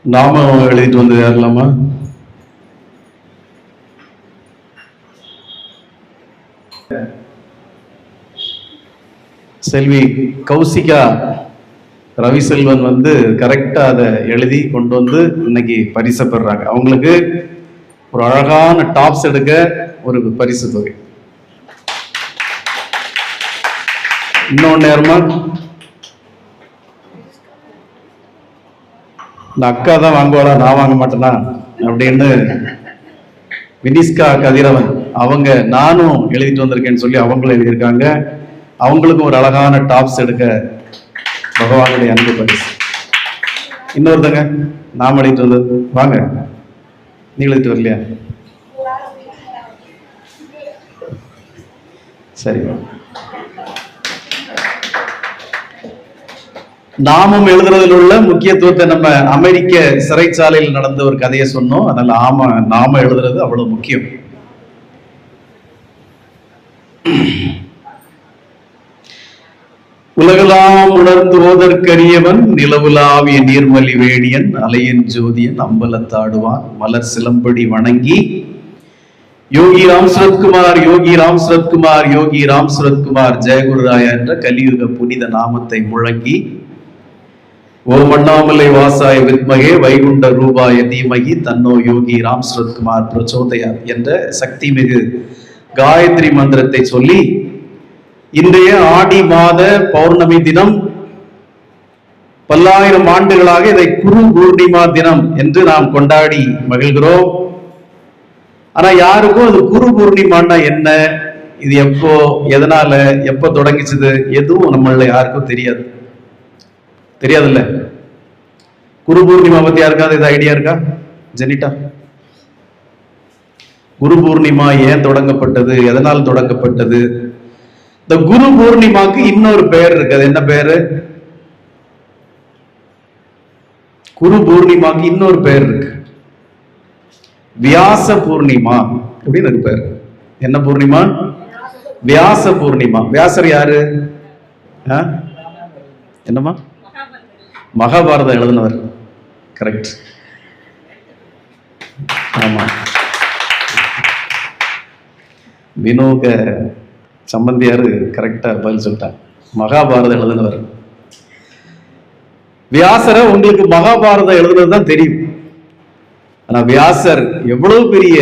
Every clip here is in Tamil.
நாமம் எழுதிட்டு வந்து யாருலாமா? செல்வி கௌசிகா ரவிசெல்வன் வந்து கரெக்டா அதை எழுதி கொண்டு வந்து இன்னைக்கு பரிசு பெறாங்க. அவங்களுக்கு ஒரு அழகான டாப்ஸ் எடுக்க ஒரு பரிசு தொகை. இன்னொன்னு நேரமா இந்த அக்கா தான் வாங்குவாளா, நான் வாங்க மாட்டேனா அப்படின்னு வினிஸ்கா கதிரவன் அவங்க நானும் எழுதிட்டு வந்திருக்கேன்னு சொல்லி அவங்களும் எழுதியிருக்காங்க. அவங்களுக்கும் ஒரு அழகான டாப்ஸ் எடுக்க பகவானுடைய அன்பு பரிசு. இன்னொருத்தங்க நாம் எழுதிட்டு வந்தது வாங்க, நீ எழுதிட்டு வரலையா? சரி, நாமும் எழுதுறதுல உள்ள முக்கியத்துவத்தை நம்ம அமெரிக்க சிறைச்சாலையில் நடந்த ஒரு கதையை சொன்னோம். அதனால நாம எழுதுறது அவ்வளவு முக்கியம். உலகெல்லாம் உணர்ந்து ஓதற்கரியவன், நிலவுலாவிய நீர்மலி வேணியன், அலையின் ஜோதியன், அம்பலத்தாடுவான், மலர் சிலம்படி வணங்கி யோகி ராம் சரத்குமார், யோகி ராம் சரத்குமார், யோகி ராம் சரத்குமார் ஜெயகுருராயா என்ற கலியுக புனித நாமத்தை முழங்கி ஓம் அண்ணாமலை வாசாய வித்மகே வைகுண்ட ரூபாய தீமகி தன்னோ யோகி ராம் சரத்குமார் பிரச்சோதயார் என்ற சக்தி மிகு காயத்ரி மந்திரத்தை சொல்லி இன்றைய ஆடி மாத பௌர்ணமி தினம் பல்லாயிரம் ஆண்டுகளாக இதை குரு பூர்ணிமா தினம் என்று நாம் கொண்டாடி மகிழ்கிறோம். ஆனா யாருக்கும் அது குரு பூர்ணிமான்னா என்ன, இது எப்போ, எதனால, எப்போ தொடங்கிச்சது, எதுவும் நம்மள யாருக்கும் தெரியாதுல்ல. குரு பூர்ணிமா பத்தி யாருக்காவது இது ஐடியா இருக்கா? ஜெனிட்டா, குரு பூர்ணிமா ஏன் தொடங்கப்பட்டது, எதனால் தொடங்கப்பட்டது? இந்த குரு பூர்ணிமாக்கு இன்னொரு பெயர் இருக்கு. அது என்ன பேரு? குரு பூர்ணிமாக்கு இன்னொரு பெயர் இருக்கு, வியாச பூர்ணிமா அப்படின்னு இருக்கு பேர். என்ன பூர்ணிமா? வியாச பூர்ணிமா. வியாசர் யாரு? என்னமா? மகாபாரதம் எழுதினவர். கரெக்ட். ஆமா, வினோக சம்பந்தியாரு கரெக்டா பதில் சொல்லிட்டாங்க. மகாபாரதம் எழுதினவர் வியாசரை. உங்களுக்கு மகாபாரதம் எழுதுனதுதான் தெரியும். ஆனா வியாசர் எவ்வளவு பெரிய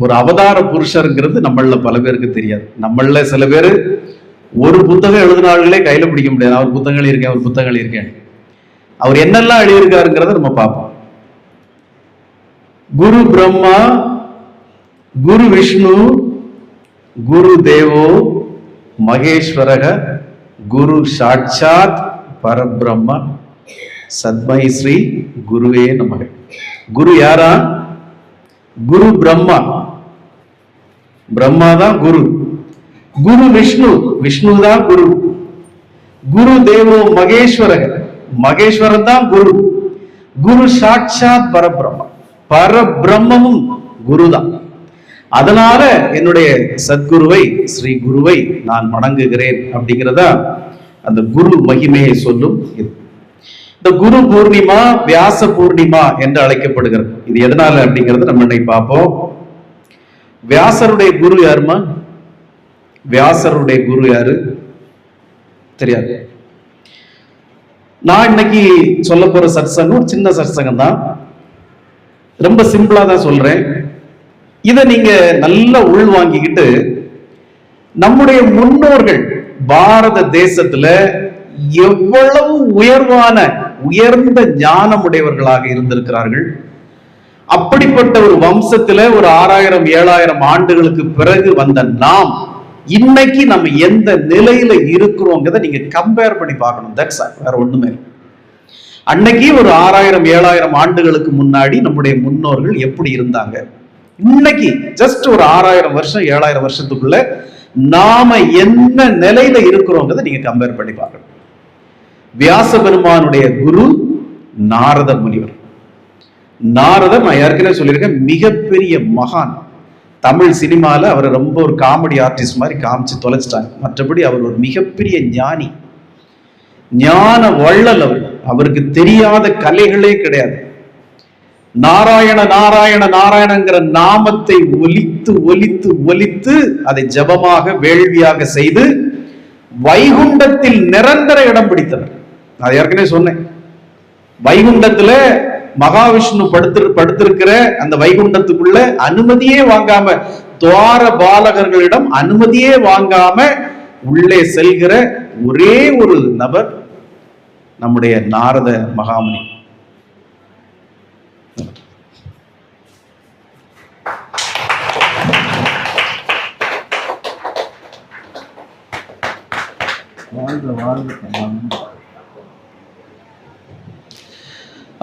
ஒரு அவதார புருஷருங்கிறது நம்மள பல பேருக்கு தெரியாது. நம்மள சில பேர் ஒரு புத்தகம் எழுதினார்களே கையில பிடிக்க முடியாது. அவர் புத்தகங்கள் இருக்கேன், அவர் என்னெல்லாம் எழுதியிருக்காருங்கிறத நம்ம பார்ப்போம். குரு பிரம்மா, குரு விஷ்ணு, குரு தேவோ மகேஸ்வரக, குரு சாட்சாத் பரபிரம்ம, சத்மை ஸ்ரீ குருவே நமக. குரு யாரா? குரு பிரம்மா, பிரம்மா தான் குரு. குரு விஷ்ணு, விஷ்ணு தான் குரு. குரு தேவோ மகேஸ்வரக, மகேஸ்வரன் தான் குரு. குரு சாட்சாத் பரபிரம்ம, பரபிரம்மமும் குரு தான். அதனால என்னுடைய சத்குருவை, ஸ்ரீ குருவை நான் வணங்குகிறேன் அப்படிங்கிறதா அந்த குரு மகிமையை சொல்லும். இந்த குரு பூர்ணிமா வியாச பூர்ணிமா என்று அழைக்கப்படுகிறது. இது எதனால அப்படிங்கறத நம்ம இன்னைக்கு பார்ப்போம். வியாசருடைய குரு யாருமா? வியாசருடைய குரு யாரு தெரியாது. நான் இன்னைக்கு சொல்ல போற சத்சங்கம் சின்ன சத்சங்கம் தான், ரொம்ப சிம்பிளா தான் சொல்றேன். இதை நீங்க நல்லா உள்வாங்கிக்கிட்டு நம்முடைய முன்னோர்கள் பாரத தேசத்துல எவ்வளவு உயர்ந்த ஞானம் உடையவர்களாக இருந்திருக்கிறார்கள். அப்படிப்பட்ட ஒரு வம்சத்துல ஒரு 6000 7000 ஆண்டுகளுக்கு பிறகு வந்த நாம் இன்னைக்கு நம்ம எந்த நிலையில இருக்கிறோங்கிறத நீங்க கம்பேர் பண்ணி பார்க்கணும். தட்ஸ் வேற ஒண்ணுமே. அன்னைக்கு ஒரு 6000 7000 ஆண்டுகளுக்கு முன்னாடி நம்முடைய முன்னோர்கள் எப்படி இருந்தாங்க, இன்னைக்கு ஜஸ்ட் ஒரு 6000 வருஷம் 7000 வருஷத்துக்குள்ள நாம என்ன நிலையில இருக்கிறோங்கிறத நீங்க கம்பேர் பண்ணி பார்க்கணும். வியாச பெருமானுடைய குரு நாரத முனிவர். நாரதர் நான் ஏற்கனவே சொல்லியிருக்கேன், மிகப்பெரிய மகான். தமிழ் சினிமால அவரை ரொம்ப ஒரு காமெடி ஆர்டிஸ்ட் மாதிரி காமிச்சு தொலைச்சிட்டாங்க. மற்றபடி அவர் ஒரு மிகப்பெரிய ஞானி, ஞான வள்ளல். அவருக்கு தெரியாத கலைகளே கிடையாது. நாராயண நாராயண நாராயணங்கிற நாமத்தை ஒலித்து ஒலித்து ஒலித்து அதை ஜபமாக வேள்வியாக செய்து வைகுண்டத்தில் நிரந்தர இடம் பிடித்தவர். நான் ஏற்கனவே சொன்னேன், வைகுண்டத்துல மகாவிஷ்ணு படுத்திருக்கிற அந்த வைகுண்டத்துக்குள்ள அனுமதியே வாங்காம, துவார பாலகர்களிடம் அனுமதியே வாங்காம உள்ளே செல்கிற ஒரே ஒரு நபர் நம்முடைய நாரத மகாமுனி.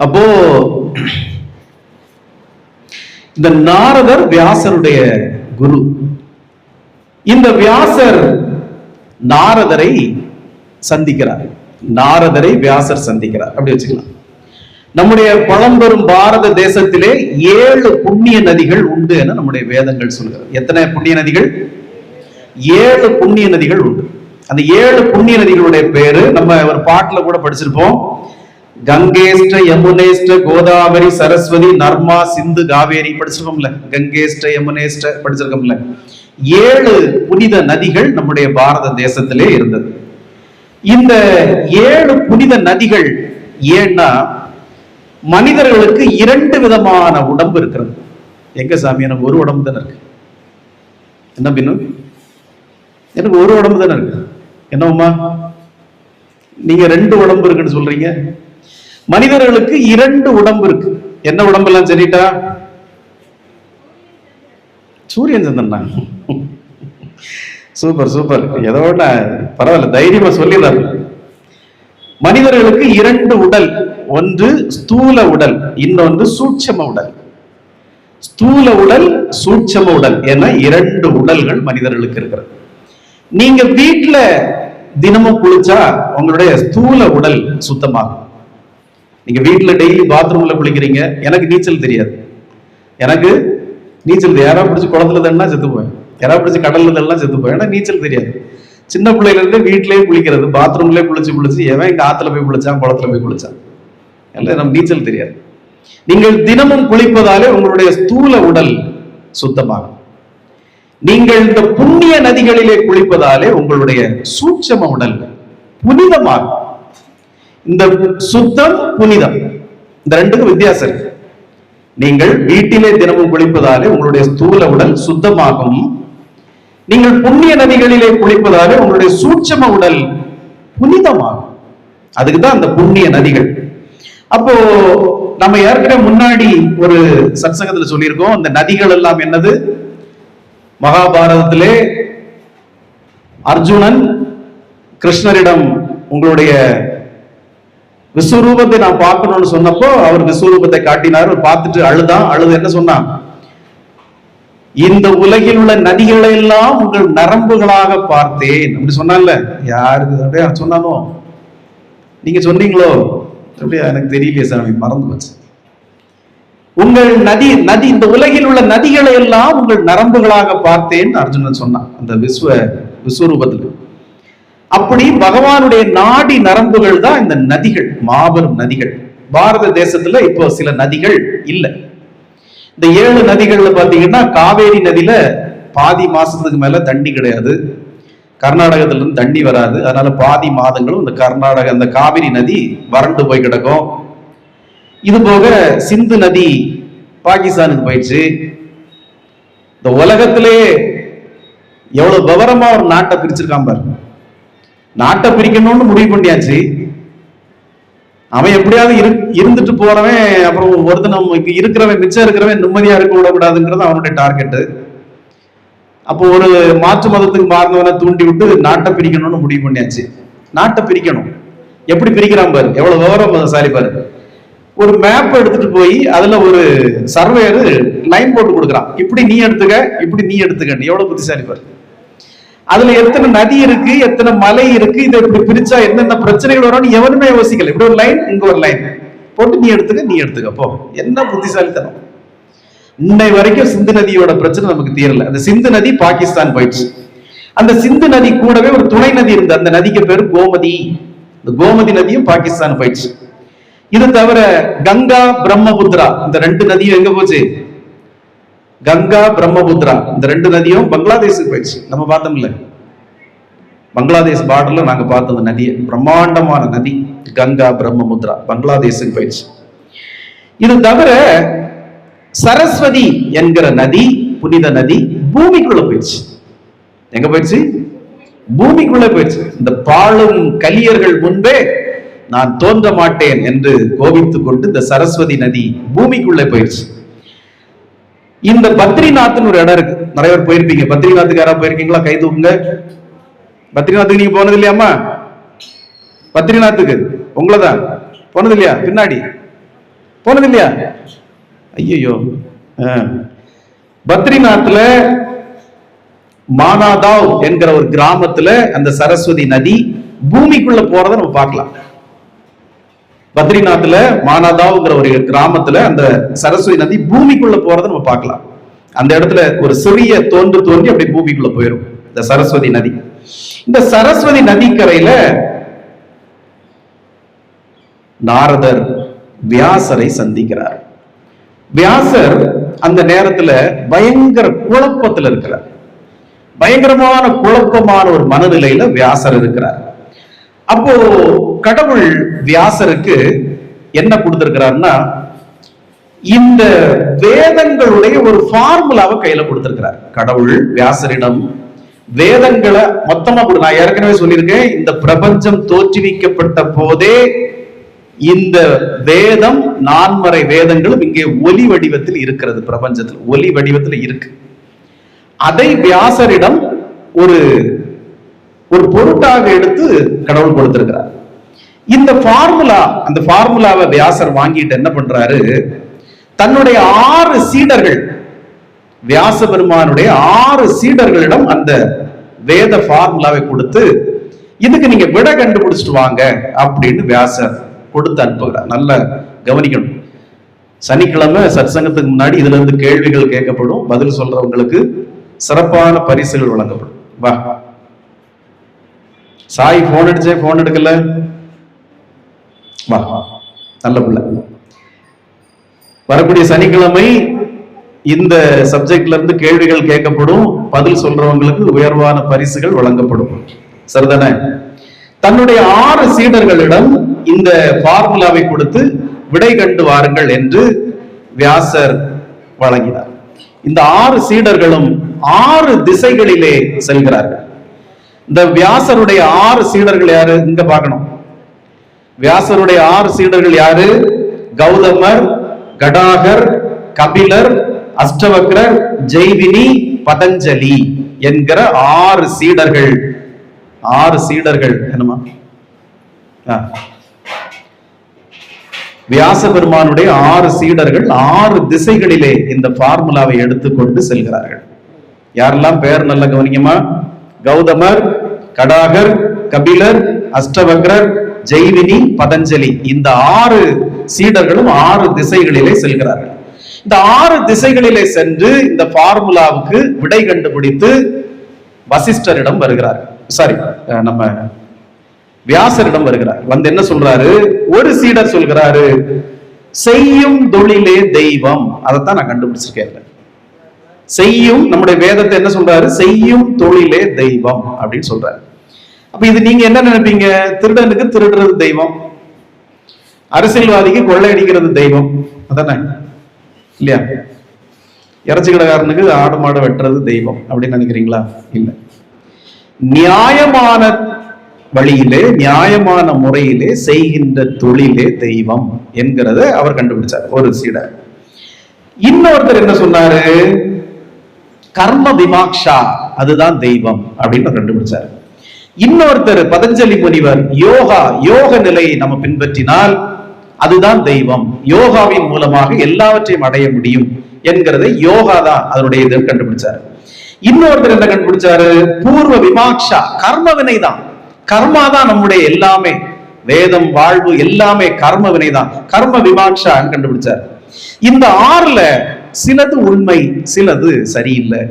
அப்போ இந்த நாரதர் வியாசருடைய குரு. இந்த வியாசர் நாரதரை சந்திக்கிறார், நாரதரை வியாசர் சந்திக்கிறார், அப்படி வச்சுக்கலாம். நம்முடைய பழம்பெரும் பாரத தேசத்திலே 7 புண்ணிய நதிகள் உண்டு என நம்முடைய வேதங்கள் சொல்கிறது. எத்தனை புண்ணிய நதிகள்? 7 புண்ணிய நதிகள் உண்டு. அந்த 7 புண்ணிய நதிகளுடைய பேரு நம்ம ஒரு பாட்டுல கூட படிச்சிருப்போம். கங்கேஷ்ட, யமுனேஷ்ட, கோதாவரி, சரஸ்வதி, நர்மா, சிந்து, காவேரி படிச்சிருக்கோம்ல. கங்கேஷ்ட, யமுனேஷ்ட படிச்சிருக்கோம்ல. 7 புனித நதிகள் நம்முடைய பாரத தேசத்திலே இருந்தது. இந்த 7 புனித நதிகள் ஏன்னா, மனிதர்களுக்கு 2 விதமான உடம்பு இருக்கிறது. எங்க சாமி, எனக்கு ஒரு உடம்பு தானே இருக்கு. என்ன பின்னு, எனக்கு ஒரு உடம்பு தானே இருக்கு. என்னம்மா நீங்க 2 உடம்பு இருக்குன்னு சொல்றீங்க? மனிதர்களுக்கு 2 உடம்பு இருக்கு. என்ன உடம்பு எல்லாம் சரிட்டா? சூரியன் சந்திரனா? சூப்பர் சூப்பர், எதோட பரவாயில்ல, தைரியமா சொல்லிடுறாரு. மனிதர்களுக்கு 2 உடல், ஒன்று ஸ்தூல உடல், இன்னொன்று சூட்சம உடல். ஸ்தூல உடல், சூட்சம உடல் என 2 உடல்கள் மனிதர்களுக்கு இருக்கிறது. நீங்க வீட்டுல தினமும் குளிச்சா உங்களுடைய ஸ்தூல உடல் சுத்தமாகும். நீங்க வீட்டுல டெய்லி பாத்ரூம்ல குளிக்கிறீங்க. எனக்கு நீச்சல் தெரியாது, எனக்கு நீச்சல் யாராவது பிடிச்சி குளத்துல தண்ணா செத்து போவேன், யாராவது பிடிச்சி கடல்ல தண்ணா செத்து போவேன். ஏன்னா நீச்சல் தெரியாது. சின்ன பிள்ளைல இருந்து வீட்டிலேயே குளிக்கிறது, பாத்ரூம்லயே குளிச்சு எவன் இங்க ஆத்துல போய் குளிச்சான், குளத்துல போய் குளிச்சான், நம்ம நீச்சல் தெரியாது. நீங்கள் தினமும் குளிப்பதாலே உங்களுடைய ஸ்தூல உடல் சுத்தமாகும். நீங்கள் இந்த புண்ணிய நதிகளிலே குளிப்பதாலே உங்களுடைய சூட்சம உடல் புனிதமாகும். இந்த சுத்தம், புனிதம், இந்த 2க்கும் வித்தியாசம் இருக்கு. நீங்கள் வீட்டிலே தினமும் குளிப்பதாலே உங்களுடைய ஸ்தூல உடல் சுத்தமாகும். நீங்கள் புண்ணிய நதிகளிலே குளிப்பதாலே உங்களுடைய சூட்சம உடல் புனிதமாகும். அதுக்குதான் அந்த புண்ணிய நதிகள். அப்போ நம்ம ஏற்கனவே முன்னாடி ஒரு சத்சங்கத்துல சொல்லியிருக்கோம், அந்த நதிகள் எல்லாம் என்னது? மகாபாரதத்திலே அர்ஜுனன் கிருஷ்ணரிடம் உங்களுடைய விஸ்வரூபத்தை நான் பார்க்கணும்னு சொன்னப்போ அவர் விஸ்வரூபத்தை காட்டினார். பார்த்துட்டு அழுது என்ன சொன்னான்? இந்த உலகில் உள்ள நதிகளை எல்லாம் உங்கள் நரம்புகளாக பார்த்தேன் அப்படி சொன்னான்ல. யாருக்கு அப்படியே சொன்னானோ? நீங்க சொன்னீங்களோ? அப்படியா? எனக்கு தெரியலையே சாமி, மறந்து போச்சு. உங்கள் நதி இந்த உலகில் உள்ள நதிகளை எல்லாம் உங்கள் நரம்புகளாக பார்த்தேன் அர்ஜுனன் சொன்னான் அந்த விஸ்வரூபத்தில். அப்படி பகவானுடைய நாடி நரம்புகள் தான் இந்த நதிகள், மாபெரும் நதிகள். பாரத தேசத்துல இப்போ சில நதிகள் இல்லை. இந்த 7 நதிகள்ல பாத்தீங்கன்னா, காவேரி நதியில பாதி மாசத்துக்கு மேல தண்ணி கிடையாது. கர்நாடகத்துல இருந்து தண்ணி வராது. அதனால பாதி மாதங்களும் இந்த காவிரி நதி வறண்டு போய் கிடக்கும். இது போக சிந்து நதி பாகிஸ்தானுக்கு போயிடுச்சு. இந்த உலகத்திலே எவ்வளவு விவரமா ஒரு நாட்டை பிரிச்சிருக்கான் பாரு. நாட்டை பிரிக்கணும்னு முடிவு பண்ணியாச்சு. அவன் எப்படியாவது இருந்துட்டு போறவன், அப்புறம் ஒருத்தன் இருக்கிறவன், மிச்சம் இருக்கிறவன் நிம்மதியா இருக்க விடக்கூடாதுங்கிறது அவனுடைய டார்கெட்டு. அப்போ ஒரு மாற்று மதத்துக்கு மாறினவனை தூண்டி விட்டு நாட்டை பிரிக்கணும்னு முடிவு பண்ணியாச்சு. நாட்டை பிரிக்கணும். எப்படி பிரிக்கிறான் பாரு, எவ்வளவு விவரம் சாரி பாரு. ஒரு மேப் எடுத்துட்டு போய் அதுல ஒரு சர்வேயர் லைன் போட்டு கொடுக்குறான். இப்படி நீ எடுத்துக்க, இப்படி நீ எடுத்துக்க. எவ்வளவு புத்திசாலி பாரு. அதுல எத்தனை நதி இருக்கு, எத்தனை மலை இருக்கு, இதை இப்படி பிரிச்சா என்னென்ன பிரச்சனைகள் வரும்னு எவனுமே யோசிக்கல. இப்படி ஒரு லைன், இங்க ஒரு லைன் போட்டு நீ எடுத்துக்க போ. என்ன புத்திசாலித்தனம். இன்னை வரைக்கும் சிந்து நதியோட பிரச்சனை நமக்கு தீரல. அந்த சிந்து நதி பாகிஸ்தான் போயிடுச்சு. அந்த சிந்து நதி கூடவே ஒரு துணை நதி இருந்து, அந்த நதிக்கு பேரு கோமதி. இந்த கோமதி நதியும் பாகிஸ்தான் போயிடுச்சு. இது தவிர கங்கா பிரம்மபுத்திரா இந்த 2 நதியும் எங்க போச்சு? கங்கா பிரம்மபுத்திரா இந்த 2 நதியும் பங்களாதேஷுக்கு போயிடுச்சு. நம்ம பார்த்தோம்ல, பங்களாதேஷ் பார்டர்ல நாங்க பார்த்தோம் நதியை, பிரம்மாண்டமான நதி கங்கா பிரம்மபுத்திரா பங்களாதேஷுக்கு போயிடுச்சு. இது தவிர சரஸ்வதி என்கிற நதி, புனித நதி பூமிக்குள்ள போயிடுச்சு. எங்க போயிடுச்சு? பூமிக்குள்ள போயிடுச்சு. இந்த பாழும் கலியர்கள் முன்பே நான் தோன்ற மாட்டேன் என்று கோபித்துக் கொண்டு இந்த சரஸ்வதி நதி பூமிக்குள்ளே போயிடுச்சு. இந்த பத்ரிநாத்னு ஒரு இடம் இருக்கு, நிறைய பேர் போயிருப்பீங்க. பத்ரிநாத்துக்கு யாராவது போயிருக்கீங்களா? கை தூக்குங்க. பத்ரிநாத்துக்கு நீங்க போனது இல்லையாமா? பத்ரிநாத்துக்கு உங்களதான் போனது இல்லையா? பின்னாடி போனது இல்லையா? ஐயோ, பத்ரிநாத்ல மானாதாவ் என்கிற ஒரு கிராமத்துல அந்த சரஸ்வதி நதி பூமிக்குள்ள போறதை நம்ம பார்க்கலாம். பத்ரிநாத்ல மானாதாவ்ங்கிற ஒரு கிராமத்துல அந்த சரஸ்வதி நதி பூமிக்குள்ள போறதை நம்ம பார்க்கலாம். அந்த இடத்துல ஒரு சிறிய தோன்றி அப்படி பூமிக்குள்ள போயிடும் இந்த சரஸ்வதி நதி. இந்த சரஸ்வதி நதிக்கரையில நாரதர் வியாசரை சந்திக்கிறார். வியாசர் அந்த நேரத்துல பயங்கர குழப்பத்தில் இருக்கிறார். பயங்கரமான குழப்பமான ஒரு மனநிலையில வியாசர் இருக்கிறார். அப்போ கடவுள் வியாசருக்கு என்ன கொடுத்திருக்கிறார்னா, இந்த வேதங்களுடைய ஒரு ஃபார்முலாவை கையில கொடுத்திருக்கிறார். கடவுள் வியாசரிடம் வேதங்களை மொத்தமா கொடு. நான் ஏற்கனவே சொல்லியிருக்கேன், இந்த பிரபஞ்சம் தோற்றுவிக்கப்பட்ட போதே இந்த வேதம், நான்மறை வேதங்களும் இங்கே ஒலி வடிவத்தில் இருக்கிறது. பிரபஞ்சத்தில் ஒலி வடிவத்தில் இருக்கு. அதை வியாசரிடம் ஒரு பொருட்டாக எடுத்து கடவுள் கொடுத்திருக்கிறார். இந்த ஃபார்முலா, அந்த ஃபார்முலாவை வியாசர் வாங்கிட்டு என்ன பண்றாரு, தன்னுடைய 6 சீடர்கள், வியாச பெருமானுடைய 6 சீடர்களிடம் அந்த வேத ஃபார்முலாவை கொடுத்து, இதுக்கு நீங்க விட கண்டுபிடிச்சிட்டு வாங்க அப்படின்னு வியாசர் கொடுத்து அனுப்புகிறார். நல்ல கவனிக்கணும். சனிக்கிழமை சத்சங்கத்துக்கு முன்னாடி இதுல இருந்து கேள்விகள் கேட்கப்படும். பதில் சொல்றவங்களுக்கு சிறப்பான பரிசுகள் வழங்கப்படும். வா, சாய் போன் அடிச்சே போன் எடுக்கல, வா, நல்ல பிள்ளை. வரக்கூடிய சனிக்கிழமை இந்த சப்ஜெக்ட்ல இருந்து கேள்விகள் கேட்கப்படும். பதில் சொல்றவங்களுக்கு உயர்வான பரிசுகள் வழங்கப்படும். சரிதானே? தன்னுடைய 6 சீடர்களிடம் இந்த ஃபார்முலாவை கொடுத்து விடை கண்டு வாருங்கள் என்று வியாசர் வழங்கினார். இந்த 6 சீடர்களும் 6 திசைகளிலே செல்கிறார்கள். இந்த வியாசருடைய 6 சீடர்கள் யாரு? இங்க பார்க்கணும். வியாசருடைய 6 சீடர்கள் யாரு? கௌதமர், கடாகர், கபிலர், அஷ்டவக்ரர், ஜெய்வினி, பதஞ்சலி என்கிற 6 சீடர்கள். 6 சீடர்கள் என்னமா? வியாச பெருமானுடைய 6 சீடர்கள் 6 திசைகளிலே இந்த ஃபார்முலாவை எடுத்துக்கொண்டு செல்கிறார்கள். யாரெல்லாம் பேர் நல்ல கவனிக்கமா? கௌதமர், கடாகர், கபிலர், அஷ்டவக்ரர், ஜெய்வினி, பதஞ்சலி. இந்த 6 சீடர்களும் 6 திசைகளிலே செல்கிறார்கள். இந்த 6 திசைகளிலே சென்று இந்த ஃபார்முலாவுக்கு விடை கண்டுபிடித்து வசிஷ்டரிடம் வருகிறார். சாரி, நம்ம வியாசரிடம் வருகிறார். வந்து என்ன சொல்றாரு? ஒரு சீடர் சொல்கிறாரு, செய்யும் தொழிலே தெய்வம். அதைத்தான் நான் கண்டுபிடிச்சிருக்கேன். செய்யும், நம்முடைய வேதத்தை என்ன சொல்றாரு? செய்யும் தொழிலே தெய்வம் அப்படின்னு சொல்றாரு. அப்ப இது நீங்க என்ன நினைப்பீங்க? திருடனுக்கு திருடுறது தெய்வம், அரசியல்வாதிக்கு கொள்ளையடிக்கிறது தெய்வம், அதானே இல்லையா? இறைச்சி கடைக்காரனுக்கு ஆடு மாடு வெட்டுறது தெய்வம் அப்படின்னு நினைக்கிறீங்களா? இல்லை. நியாயமான வழியிலே, நியாயமான முறையிலே செய்கின்ற தொழிலே தெய்வம் என்கிறத அவர் கண்டுபிடிச்சார் ஒரு சீடர். இன்னொருத்தர் என்ன சொன்னாரு? கர்ம விமாக்ஷா, அதுதான் தெய்வம் அப்படின்னு கண்டுபிடிச்சார். இன்னொருத்தர் பதஞ்சலி முனிவர், யோகா, யோக நிலையை நம்ம பின்பற்றினால் அதுதான் தெய்வம், யோகாவின் மூலமாக எல்லாவற்றையும் அடைய முடியும் என்கிறதை யோகா தான் அதனுடைய இதை கண்டுபிடிச்சார். இன்னொருத்தர் என்ன கண்டுபிடிச்சாரு? பூர்வ விமாக்ஷா, கர்ம வினை தான், கர்மா தான் நம்முடைய எல்லாமே, வேதம், வாழ்வு எல்லாமே கர்ம வினை தான், கர்ம விமாக்ஷா கண்டுபிடிச்சார். இந்த 6ல சிலது உண்மை, சிலது சரியில்லை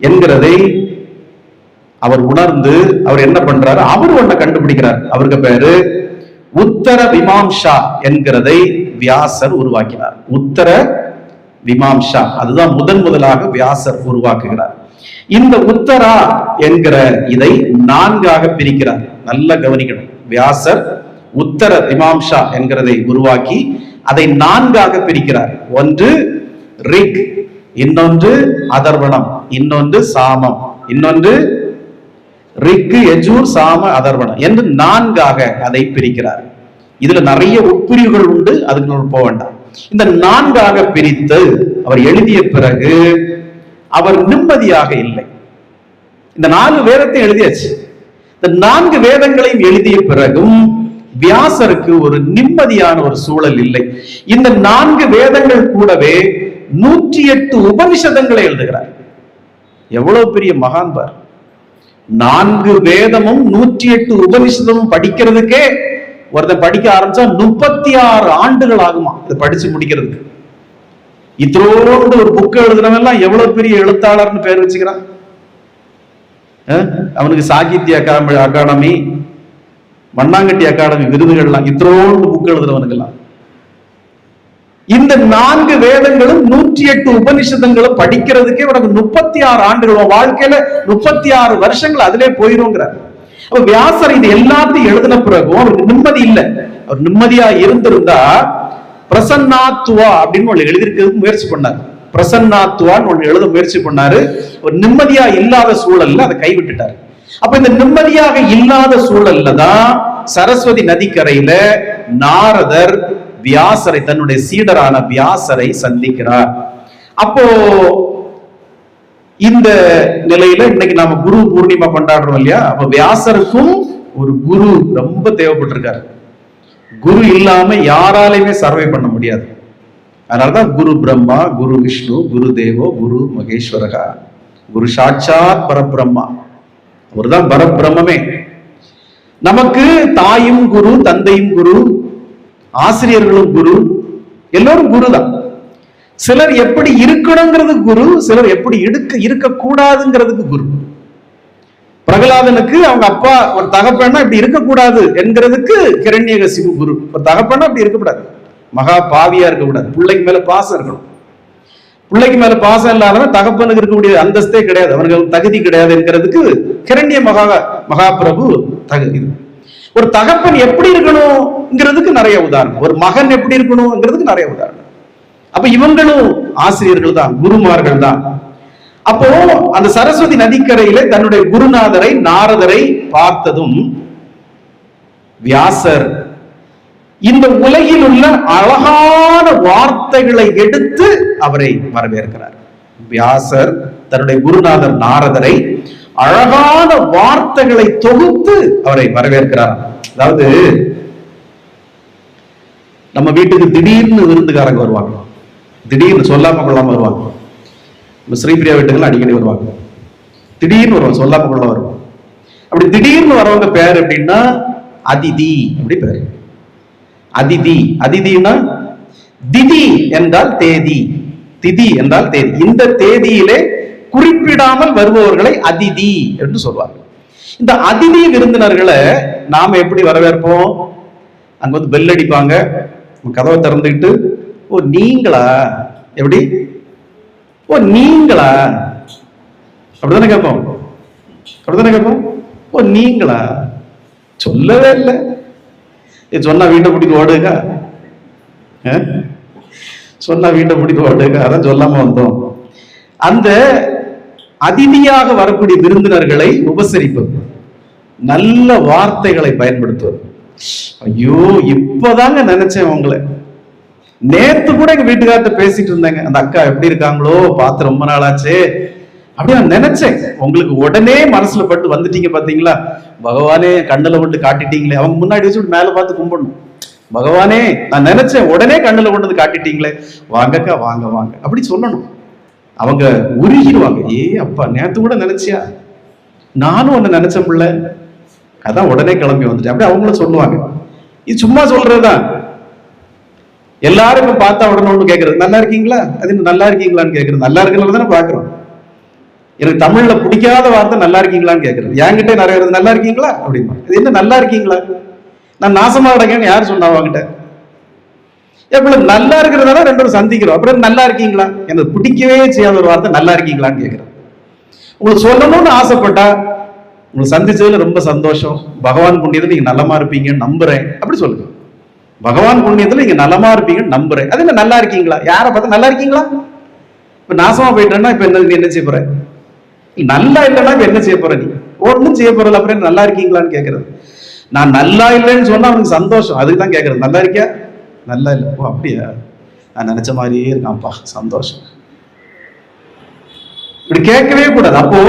என்கிறதை அவர் உணர்ந்து அவர் என்ன பண்றாரு? அவர் ஒன்ன கண்டுபிடிக்கிறார். அவருக்கு பேரு உத்தர விமாம்சா என்கிறதை வியாசர் உருவாக்கினார். உத்தர விமாம்சா அதுதான் முதலாக வியாசர் உருவாக்குகிறார். இந்த உத்தரா என்கிற இதை 4ஆக பிரிக்கிறார். நல்ல கவனிக்கணும். வியாசர் உத்தர விமாம்சா என்கிறதை உருவாக்கி அதை 4ஆக பிரிக்கிறார். ஒன்று ரிக், இன்னொன்று அதர்வணம், இன்னொன்று சாமம், இன்னொன்று ரிக்கு, யஜூர், சாம, அதர்வணம் என்று 4ஆக அதை பிரிக்கிறார். இதுல நிறைய உட்பிரிவுகள் உண்டு, அதுக்கு நம்ம போக வேண்டாம். இந்த 4ஆக பிரித்து அவர் எழுதிய பிறகு அவர் நிம்மதியாக இல்லை. இந்த 4 வேதத்தை எழுதியாச்சு. இந்த 4 வேதங்களையும் எழுதிய பிறகும் வியாசருக்கு ஒரு நிம்மதியான ஒரு சூழல் இல்லை. இந்த 4 வேதங்கள் கூடவே 108 உபனிஷதங்களை எழுதுகிறார். எவ்வளவு பெரிய மகான் பார்! 4 வேதமும் 108 உபனிஷதமும் படிக்கிறதுக்கே ஒருத்தன் படிக்க ஆரம்பிச்சா 36 ஆண்டுகள் ஆகுமா இதை படிச்சு முடிக்கிறதுக்கு. இத்தோடு ஒரு புக் எழுதுறவன் எல்லாம் எவ்வளவு பெரிய எழுத்தாளர்னு பேர் வச்சுக்கிறான். அவனுக்கு சாகித்ய அகாடமி, மண்ணாங்கட்டி அகாடமி விருதுகள்லாம் இத்தோடு புக் எழுதுறவனுக்கெல்லாம். இந்த 4 வேதங்களும் 108 உபனிஷதங்களும் படிக்கிறதுக்கே உனக்கு 36 ஆண்டுகள், வாழ்க்கையில 36 வருஷங்கள் அதிலே போயிருங்கிறார். அப்ப வியாசர் இது எல்லாத்தையும் எழுதின பிறகும் அவருக்கு நிம்மதி இல்லை. அவர் நிம்மதியா இருந்திருந்தா பிரசன்னாத்துவா அப்படின்னு ஒண்ணு எழுதிருக்கிறதுக்கு முயற்சி பண்ணாரு. பிரசன்னாத்துவான்னு ஒண்ணு எழுத முயற்சி பண்ணாரு. ஒரு நிம்மதியா இல்லாத சூழல்ல அதை கைவிட்டுட்டாரு. அப்ப இந்த நிம்மதியாக இல்லாத சூழல்ல தான் சரஸ்வதி நதிக்கரையில நாரதர் வியாசரை, தன்னுடைய சீடரான வியாசரை சந்திக்கிறார். அப்போ இந்த நிலையில இன்னைக்கு நாம குரு பூர்ணிமா கொண்டாடுறோம் இல்லையா? அப்ப வியாசருக்கும் ஒரு குரு ரொம்ப தேவைப்பட்டிருக்காரு. குரு இல்லாம யாராலையுமே சர்வை பண்ண முடியாது. அதனாலதான் குரு பிரம்மா, குரு விஷ்ணு, குரு தேவோ, குரு மகேஸ்வரகா, குரு சாட்சாத் பரபிரம்மா. அவர்தான் பரபிரம்மே. நமக்கு தாயும் குரு, தந்தையும் குரு, ஆசிரியர்களும் குரு, எல்லோரும் குரு தான். சிலர் எப்படி இருக்கணுங்கிறது குரு, சிலர் எப்படி இருக்க கூடாதுங்கிறதுக்கு குரு. பிரகலாதனுக்கு அவங்க அப்பா ஒரு தகப்பனா இப்படி இருக்கக்கூடாது என்கிறதுக்கு கிரண்யகசிபு குரு. ஒரு தகப்பனா இப்படி இருக்கக்கூடாது, மகா பாவியா இருக்கக்கூடாது, பிள்ளைக்கு மேல பாசம் இருக்கணும். பிள்ளைக்கு மேல பாசம் இல்லாதவன் தகப்பனுக்கு இருக்கக்கூடிய அந்தஸ்தே கிடையாது, அவர்கள் தகுதி கிடையாது என்கிறதுக்கு கிரண்ய மகாபிரபு தகுதி. ஒரு தகப்பன் எப்படி இருக்கணும்ங்கிறதுக்கு நிறைய உதாரணம், ஒரு மகன் எப்படி இருக்கணும்ங்கிறதுக்கு நிறைய உதாரணம். அப்ப இவங்களும் ஆசிரியர்கள் தான், குருமார்கள் தான். அப்போ அந்த சரஸ்வதி நதிக்கரையில தன்னுடைய குருநாதரை நாரதரை பார்த்ததும் வியாசர் இந்த உலகில் உள்ள அழகான வார்த்தைகளை எடுத்து அவரை வரவேற்கிறார். வியாசர் தன்னுடைய குருநாதர் நாரதரை அழகான வார்த்தைகளை தொகுத்து அவரை வரவேற்கிறார். அதாவது நம்ம வீட்டுக்கு திடீர்னு விருந்துக்காரங்க வருவாங்க, திடீர்னு சொல்லாம கொள்ளாம வருவாங்க. ஸ்ரீபிரியா வீட்டுகள் அடிக்கடி வருவாங்க, திடீர்னு வருவாங்க, சொல்லாம கொள்ள வருவாங்க. அப்படி திடீர்னு வரவங்க பேர் எப்படின்னா அதிதி, அப்படி பேரு அதிதி. அதிதினா திதி என்றால் தேதி, திதி என்றால் தேதி. இந்த தேதியிலே குறிப்பிடாமல் வருபவர்களை அதிதி என்று சொல்வார்கள். இந்த அதிதி விருந்தினர்களை நாம எப்படி வரவேற்போம்? அங்க வந்து பெல் அடிப்பாங்க, கதவை திறந்துக்கிட்டு, ஓ நீங்களா, எப்படி, ஓ நீங்களா, அப்படித்தானே கேட்போம், அப்படித்தானே கேட்போம். ஓ நீங்களா, சொல்லவே இல்லை, சொன்னா வீட்டை பிடிக்க ஓடுங்க, சொன்னா வீட்டை பிடிக்க ஓடுங்க, அதான் சொல்லாம வந்தோம். அந்த அதிதியாக வரக்கூடிய விருந்தினர்களை உபசரிப்பது, நல்ல வார்த்தைகளை பயன்படுத்துவது. ஐயோ இப்பதாங்க நினைச்சேன் உங்களை, நேத்து கூட எங்க வீட்டுக்கார்ட்ட பேசிட்டு இருந்தாங்க, அந்த அக்கா எப்படி இருக்காங்களோ பார்த்து ரொம்ப நாளாச்சு, அப்படி நான் நினைச்சேன். உங்களுக்கு உடனே மனசுல பட்டு வந்துட்டீங்க பாத்தீங்களா, பகவானே கண்ணுல கொண்டு காட்டிட்டீங்களே. அவங்க முன்னாடி வச்சு மேல பார்த்து கும்பிடணும், பகவானே நான் நினைச்சேன் உடனே கண்ணுல கொண்டு வந்து காட்டிட்டீங்களே, வாங்கக்கா வாங்க வாங்க அப்படி சொல்லணும். அவங்க உருகிடுவாங்க, ஏ அப்பா நேத்து கூட நினைச்சியா, நானும் ஒன்னு நினைச்சேன் பிள்ளை, அதான் உடனே கிளம்பி வந்துட்டேன், அப்படி அவங்களும் சொல்லுவாங்க. இது சும்மா சொல்றதுதான். எல்லாருக்கும் பார்த்தா உடனே ஒண்ணு கேட்கறது, நல்லா இருக்கீங்களா, அது நல்லா இருக்கீங்களான்னு கேட்கறது. நல்லா இருக்கிறது தானே பாக்குறோம். எனக்கு தமிழ்ல பிடிக்காத வார்த்தை நல்லா இருக்கீங்களான்னு கேட்கறது. என்கிட்ட நிறைய நல்லா இருக்கீங்களா அப்படிமா, இது என்ன நல்லா இருக்கீங்களா, நான் நாசமா கிடக்கேன்னு யார் சொன்னா அவங்கிட்ட? எவ்வளவு நல்லா இருக்கிறதால ரெண்டு பேரும் சந்திக்கிறோம். அப்புறம் நல்லா இருக்கீங்களா? எனக்கு பிடிக்கவே செய்யாத ஒரு வார்த்தை நல்லா இருக்கீங்களான்னு கேட்கிறேன். உங்களுக்கு சொல்லணும்னு ஆசைப்பட்டா, உங்களை சந்திச்சதுல ரொம்ப சந்தோஷம், பகவான் புண்ணியத்துல நீங்க நலமா இருப்பீங்கன்னு நம்புறேன் அப்படி சொல்லுங்க. பகவான் புண்ணியத்துல நீங்க நலமா இருப்பீங்கன்னு நம்புறேன். அது என்ன நல்லா இருக்கீங்களா? யாரை பார்த்தா நல்லா இருக்கீங்களா? இப்ப நாசமா போயிட்டேன்னா இப்ப என்ன செய்ய போற? நல்லா இல்லைன்னா இப்ப என்ன செய்ய போற? நீ ஒன்னும் செய்ய போறல, அப்புறம் நல்லா இருக்கீங்களான்னு கேட்கறது. நான் நல்லா இல்லைன்னு சொன்னா அவனுக்கு சந்தோஷம், அதுக்குதான் கேட்கறது. நல்லா இருக்கியா? நல்லா இல்லை. ஓ அப்படியா, நான் நினைச்ச மாதிரியே இருக்கான்ப்பா, சந்தோஷம். இப்படி கேட்கவே கூடாது. அப்போ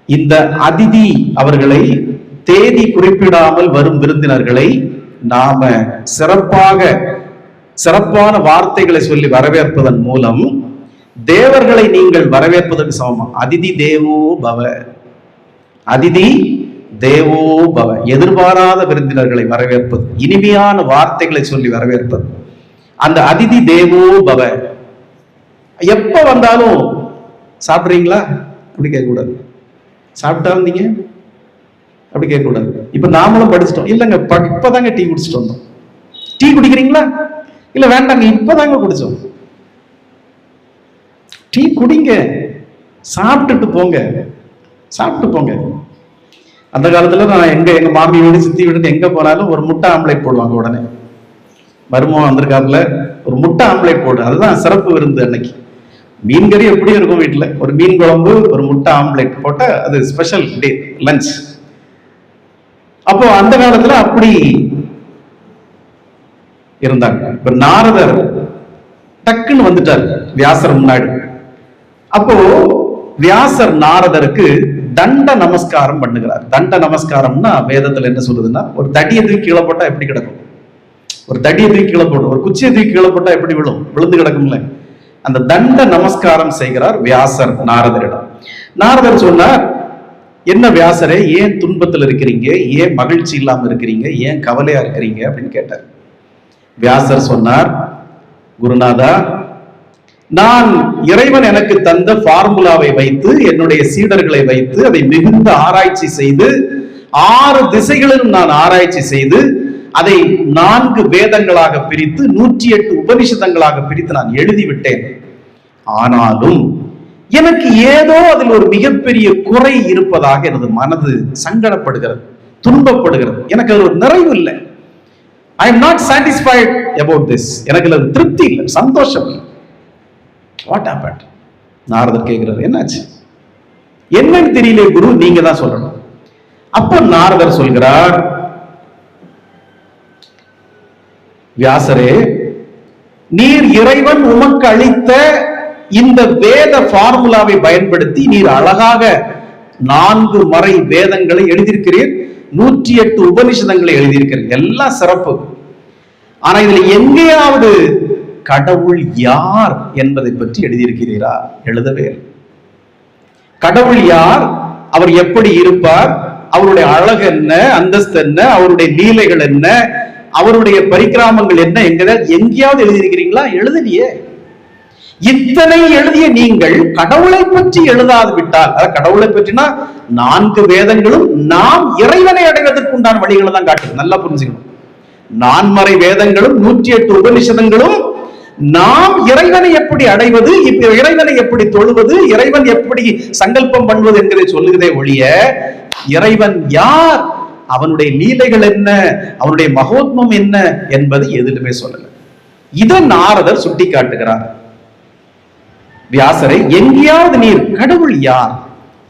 இந்த அதிதி அவர்களை, தேதி குறிப்பிடாமல் வரும் விருந்தினர்களை நாம சிறப்பான வார்த்தைகளை சொல்லி வரவேற்பதன் மூலம் தேவர்களை நீங்கள் வரவேற்பதற்கு சமமா. அதிதி தேவோ பவ, அதிதி தேவோ பவ, எதிர்பாராத விருந்தினர்களை வரவேற்பது, இனிமையான வார்த்தைகளை சொல்லி வரவேற்பது. அந்த அதிதி தேவோ பவ. எப்ப வந்தாலும் சாப்பிடுறீங்களா அப்படி கேட்க கூடாது. சாப்பிட்டா வந்தீங்க அப்படி கேட்க கூடாது. இப்ப நாமளும் படிச்சுட்டோம், இல்லைங்க இப்பதாங்க டீ குடிச்சிட்டு வந்தோம். டீ குடிக்கிறீங்களா? இல்ல வேண்டாங்க இப்பதாங்க குடிச்சோம். டீ குடிங்க, சாப்பிட்டுட்டு போங்க, சாப்பிட்டு போங்க. அந்த காலத்துல நான் எங்க மாமி வீடு, சித்தி வீடு எங்க போனாலும் ஒரு முட்டை ஆம்லேட் போடுவாங்க. உடனே மருமகன் வந்திருக்காப்புல ஒரு முட்டை ஆம்லேட் போடு, அதுதான் சிறப்பு விருந்து. அன்னைக்கு மீன் கறி எப்படியும் இருக்கும் வீட்டுல, ஒரு மீன் குழம்பு ஒரு முட்டை ஆம்லேட் போட்ட அது ஸ்பெஷல் டே லஞ்ச். அப்போ அந்த காலத்துல அப்படி இருந்தாங்க. இப்ப நாரதர் டக்குன்னு வந்துட்டார் வியாசர் முன்னாடி. அப்போ வியாசர் நாரதருக்கு தண்ட நமஸ்காரம் பண்ணுகிறார். தண்ட நமஸ்காரம்னா வேதத்துல என்ன சொல்லுதுன்னா, ஒரு தடியை தூக்கி கீழே போட்டா எப்படி கிடக்கும்? ஒரு தடியை தூக்கி கீழே போடும், ஒரு குச்சியை தூக்கி கீழே போட்டா எப்படி விழுந்து கிடக்கும்ல. அந்த தண்ட நமஸ்காரம் செய்கிறார் வியாசர் நாரதரிடம். நாரதர் சொன்னார், என்ன வியாசரே, ஏன் துன்பத்தில் இருக்கிறீங்க? ஏன் மகிழ்ச்சி இல்லாம இருக்கிறீங்க? ஏன் கவலையா இருக்கிறீங்க அப்படின்னு கேட்டார். வியாசர் சொன்னார், குருநாதா, நான் இறைவன் எனக்கு தந்த ஃபார்முலாவை வைத்து, என்னுடைய சீடர்களை வைத்து அதை மிகுந்த ஆராய்ச்சி செய்து, 6 திசைகளிலும் நான் ஆராய்ச்சி செய்து, அதை 4 வேதங்களாக பிரித்து 108 உபனிஷதங்களாக பிரித்து நான் எழுதிவிட்டேன். ஆனாலும் எனக்கு ஏதோ அதில் ஒரு மிகப்பெரிய குறை இருப்பதாக எனது மனது சங்கடப்படுகிறது, துன்பப்படுகிறது. எனக்கு அது ஒரு நிறைவு இல்லை. I am not satisfied about this. எனக்கு அது திருப்தி இல்லை, சந்தோஷம் இல்லை. What happened? நாரதர் கேட்கிறார், என்னாச்சு? என்னன்னு தெரியல குரு, நீங்க தான் சொல்லணும். அப்ப நாரதர் சொல்கிறார், வியாசரே, நீர் இறைவன் உமக்கு அளித்த இந்த வேத ஃபார்முலாவை பயன்படுத்தி நீர் அழகாக 4 மறை வேதங்களை எழுதியிருக்கிறீர், 108 உபனிஷதங்களை எழுதியிருக்கிறீர், எல்லாம் சிறப்பு. ஆனா இதுல எங்கேயாவது கடவுள் யார் என்பதை பற்றி எழுதியிருக்கிறீரா? எழுதவே. கடவுள் யார், அவர் எப்படி இருப்பார், அவருடைய அழகு என்ன, அந்தஸ்து என்ன, அவருடைய லீலைகள் என்ன, அவருடைய பரிக்கிராமங்கள் என்ன, எங்கேயாவது எழுதியிருக்கிறீங்களா? எழுதலையே. இத்தனை எழுதிய நீங்கள் கடவுளை பற்றி எழுதாது விட்டால், கடவுளை பற்றினா 4 வேதங்களும் நாம் இறைவனை அடைவதற்கு உண்டான வழிகளை தான் காட்டுது. நல்லா புரிஞ்சுக்கணும். 4 வேதங்களும் 108 உபனிஷதங்களும் நாம் இறைவனை எப்படி அடைவது, இறைவனை எப்படி தொழுவது, இறைவன் எப்படி சங்கல்பம் பண்ணுவது என்கிறதை சொல்லுகிறதே ஒழிய இறைவன் யார், அவனுடைய லீலைகள் என்ன, அவனுடைய மகோத்மம் என்ன என்பது எதிலுமே சொல்லல. இதை நாரதர் சுட்டி காட்டுகிறார். வியாசரை, எங்கேயாவது நீர் கடவுள் யார்,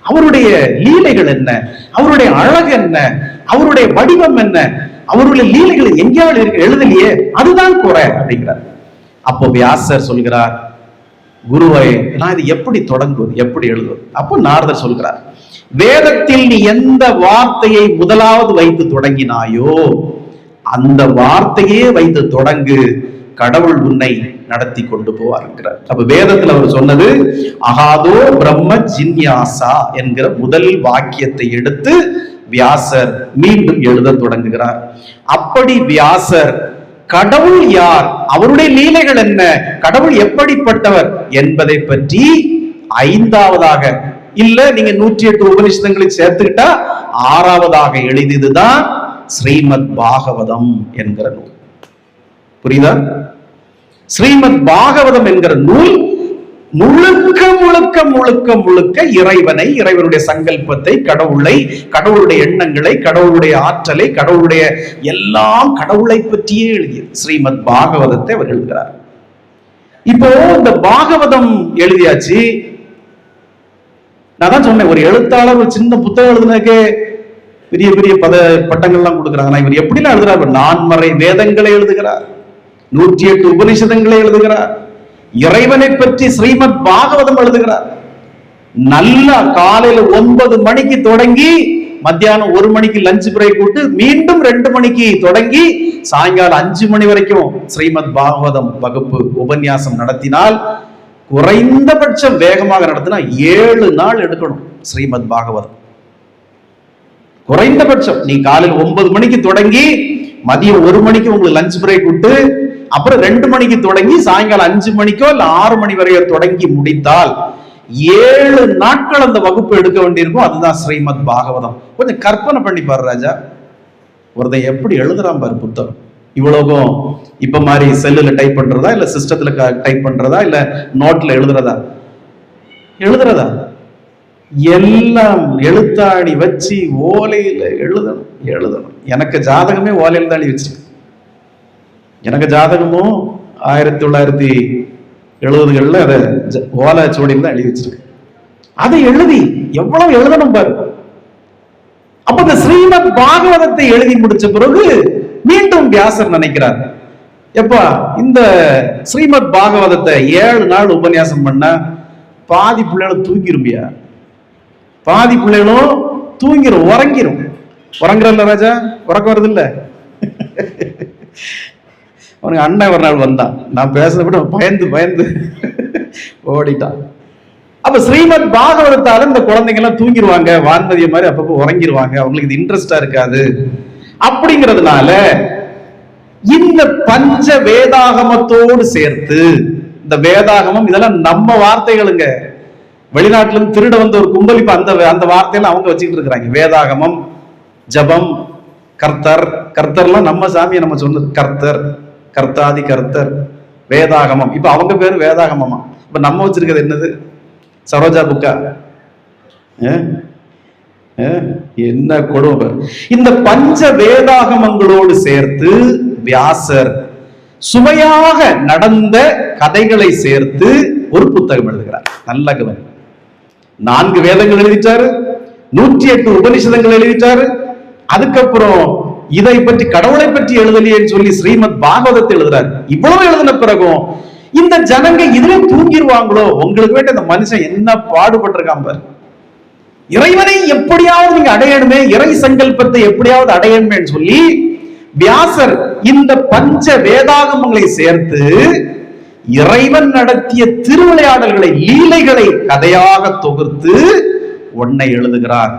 அவருடைய லீலைகள் என்ன, அவருடைய அழகு என்ன, அவருடைய வடிவம் என்ன, அவருடைய லீலைகள் எங்கேயாவது எழுதலையே, அதுதான் குறை அப்படிங்கிறார். அப்போ வியாசர் சொல்கிறார், குருவை, நான் இது எப்படி தொடங்குவது, எப்படி எழுதுவது? அப்போ நாரதர் சொல்கிறார், வேதத்தில் நீ எந்த வார்த்தையை முதலாவது வைத்து தொடங்கினாயோ அந்த வார்த்தையே வைத்து தொடங்கு, கடவுள் உன்னை நடத்தி கொண்டு போவார். அப்ப வேதத்தில் அவர் சொன்னது அகாதோ பிரம்ம ஜின்யாசா என்கிற முதல் வாக்கியத்தை எடுத்து வியாசர் மீண்டும் எழுத தொடங்குகிறார். அப்படி வியாசர் கடவுள் யார், அவருடைய லீலைகள் என்ன, கடவுள் எப்படிப்பட்டவர் என்பதை பற்றி 5வதாக இல்ல நீங்க 108 உபனிஷதங்களை சேர்த்துக்கிட்டா 6வதாக எழுதியதுதான் ஸ்ரீமத் பாகவதம் என்கிற நூல். புரியுதா? ஸ்ரீமத் பாகவதம் என்கிற நூல் முழுக்க முழுக்க முழுக்க முழுக்க இறைவனை, இறைவனுடைய சங்கல்பத்தை, கடவுளை, கடவுளுடைய எண்ணங்களை, கடவுளுடைய ஆற்றலை, கடவுளுடைய எல்லாம் கடவுளை பற்றியே எழுதியது. ஸ்ரீமத் பாகவதத்தை அவர் எழுதுகிறார். இப்போ இந்த பாகவதம் எழுதியாச்சு. நான் தான் சொன்னேன், ஒரு எழுத்தாளர் ஒரு சின்ன புத்தகம் எழுதுனதுக்கே பெரிய பெரிய பட்டங்கள்லாம் கொடுக்குறாங்க. இவர் எப்படிலாம் எழுதுறாரு? 4 வேதங்களை எழுதுகிறார், 108 உபனிஷதங்களை எழுதுகிறார், இறைவனை பற்றி ஸ்ரீமத் பாகவதம் எழுதுகிறார். நல்லா காலையில 9 மணிக்கு தொடங்கி மத்தியானம் 1 மணிக்கு லஞ்ச் பிரேக் விட்டு மீண்டும் 2 மணிக்கு தொடங்கி சாயங்காலம் 5 மணி வரைக்கும் ஸ்ரீமத் பாகவதம் வகுப்பு உபன்யாசம் நடத்தினால், குறைந்தபட்சம் வேகமாக நடத்தினா 7 நாள் எடுக்கணும் ஸ்ரீமத் பாகவதம். குறைந்தபட்சம் நீ காலையில் 9 மணிக்கு தொடங்கி மதியம் 1 மணிக்கு உங்களுக்கு லஞ்ச் பிரேக் விட்டு அப்புறம் 2 மணிக்கு தொடங்கி சாயங்காலம் 5 மணிக்கோ இல்ல 6 மணி வரையோ தொடங்கி முடித்தால் 7 நாட்கள் அந்த வகுப்பு எடுக்க வேண்டியிருக்கும். அதுதான் ஸ்ரீமத் பாகவதம். கொஞ்சம் கற்பனை பண்ணி பாரு ராஜா, ஒருத்தன் எப்படி எழுதுறான் பாரு புத்தகம். இவ்வளவும் இப்ப மாதிரி செல்லுல டைப் பண்றதா, இல்ல சிஸ்டத்துல டைப் பண்றதா, இல்ல நோட்ல எழுதுறதா? எல்லாம் எழுத்தாணி வச்சு ஓலையில எழுதணும். எனக்கு ஜாதகமே ஓலையில தான் வச்சிருக்கு. எனக்கு ஜாதகமும் 1970களில் அதை ஓலை சுவடியில் தான் எழுதி வச்சிருக்கு. அதை எழுதி எவ்வளவு எழுதணும் பாரு. அப்ப இந்த ஸ்ரீமத் பாகவதத்தை எழுதி முடிச்ச பிறகு மீண்டும் வியாசர் நினைக்கிறார், எப்பா இந்த ஸ்ரீமத் பாகவதத்தை 7 நாள் உபன்யாசம் பண்ண பாதி பிள்ளைகளும் தூங்கிரும்பியா, பாதி பிள்ளைகளும் தூங்கிரும், உறங்குறல்ல ராஜா, உறக்க வருது இல்ல. அவனுக்கு அண்ணன் ஒரு நாள் வந்தான், நான் பேசுறத விட பயந்து ஓடிட்டான். அப்ப ஸ்ரீமத் பாகவதத்தால இந்த குழந்தைங்க எல்லாம் தூங்கிடுவாங்க, வான்மதிய மாதிரி அப்பப்போ உறங்கிடுவாங்க, அவங்களுக்கு இது இன்ட்ரெஸ்டா இருக்காது. அப்படிங்கிறதுனால இந்த பஞ்ச வேதாகமத்தோடு சேர்த்து, இந்த வேதாகமம் இதெல்லாம் நம்ம வார்த்தைகளுங்க, வெளிநாட்டுல இருந்து திருட வந்த ஒரு கும்பல் இப்ப அந்த வார்த்தையெல்லாம் அவங்க வச்சுக்கிட்டு இருக்கிறாங்க. வேதாகமம், ஜபம், கர்த்தர்லாம் நம்ம சாமியை நம்ம சொன்னது, கர்த்தாதி கர்த்தர், வேதாகமம். இப்ப அவங்க பேரு வேதாகமமா, இப்ப நம்ம வச்சிருக்கிறது என்னது? சரோஜா புக்கா? என்ன கொடுமை! இந்த பஞ்ச வேதாகமங்களோடு சேர்த்து வியாசர் சுவையாக நடந்த கதைகளை சேர்த்து ஒரு புத்தகம் எழுதுகிறார். நல்ல கவனி. 4 வேதங்கள் எழுதிட்டாரு, 108 உபனிஷதங்கள் எழுதிட்டாரு. அதுக்கப்புறம் இதை பற்றி, கடவுளை பற்றி எழுதலையேன்னு சொல்லி ஸ்ரீமத் பாகவதத்தை எழுதுறாரு. இவ்வளவு எழுதின பிறகும் இந்த ஜனங்க இதுல தூங்கிடுவாங்களோ? உங்களுக்கு வேண்ட இந்த மனுஷன் என்ன பாடுபட்டிருக்கான் பாரு. இறைவனை எப்படியாவது நீங்க அடையணுமே, இறை சங்கல்பத்தை எப்படியாவது அடையணுமே சொல்லி வியாசர் இந்த பஞ்ச வேதாகமங்களை சேர்த்து இறைவன் நடத்திய திருவிளையாடல்களை, லீலைகளை கதையாக தொகுத்து ஒன்னை எழுதுகிறார்.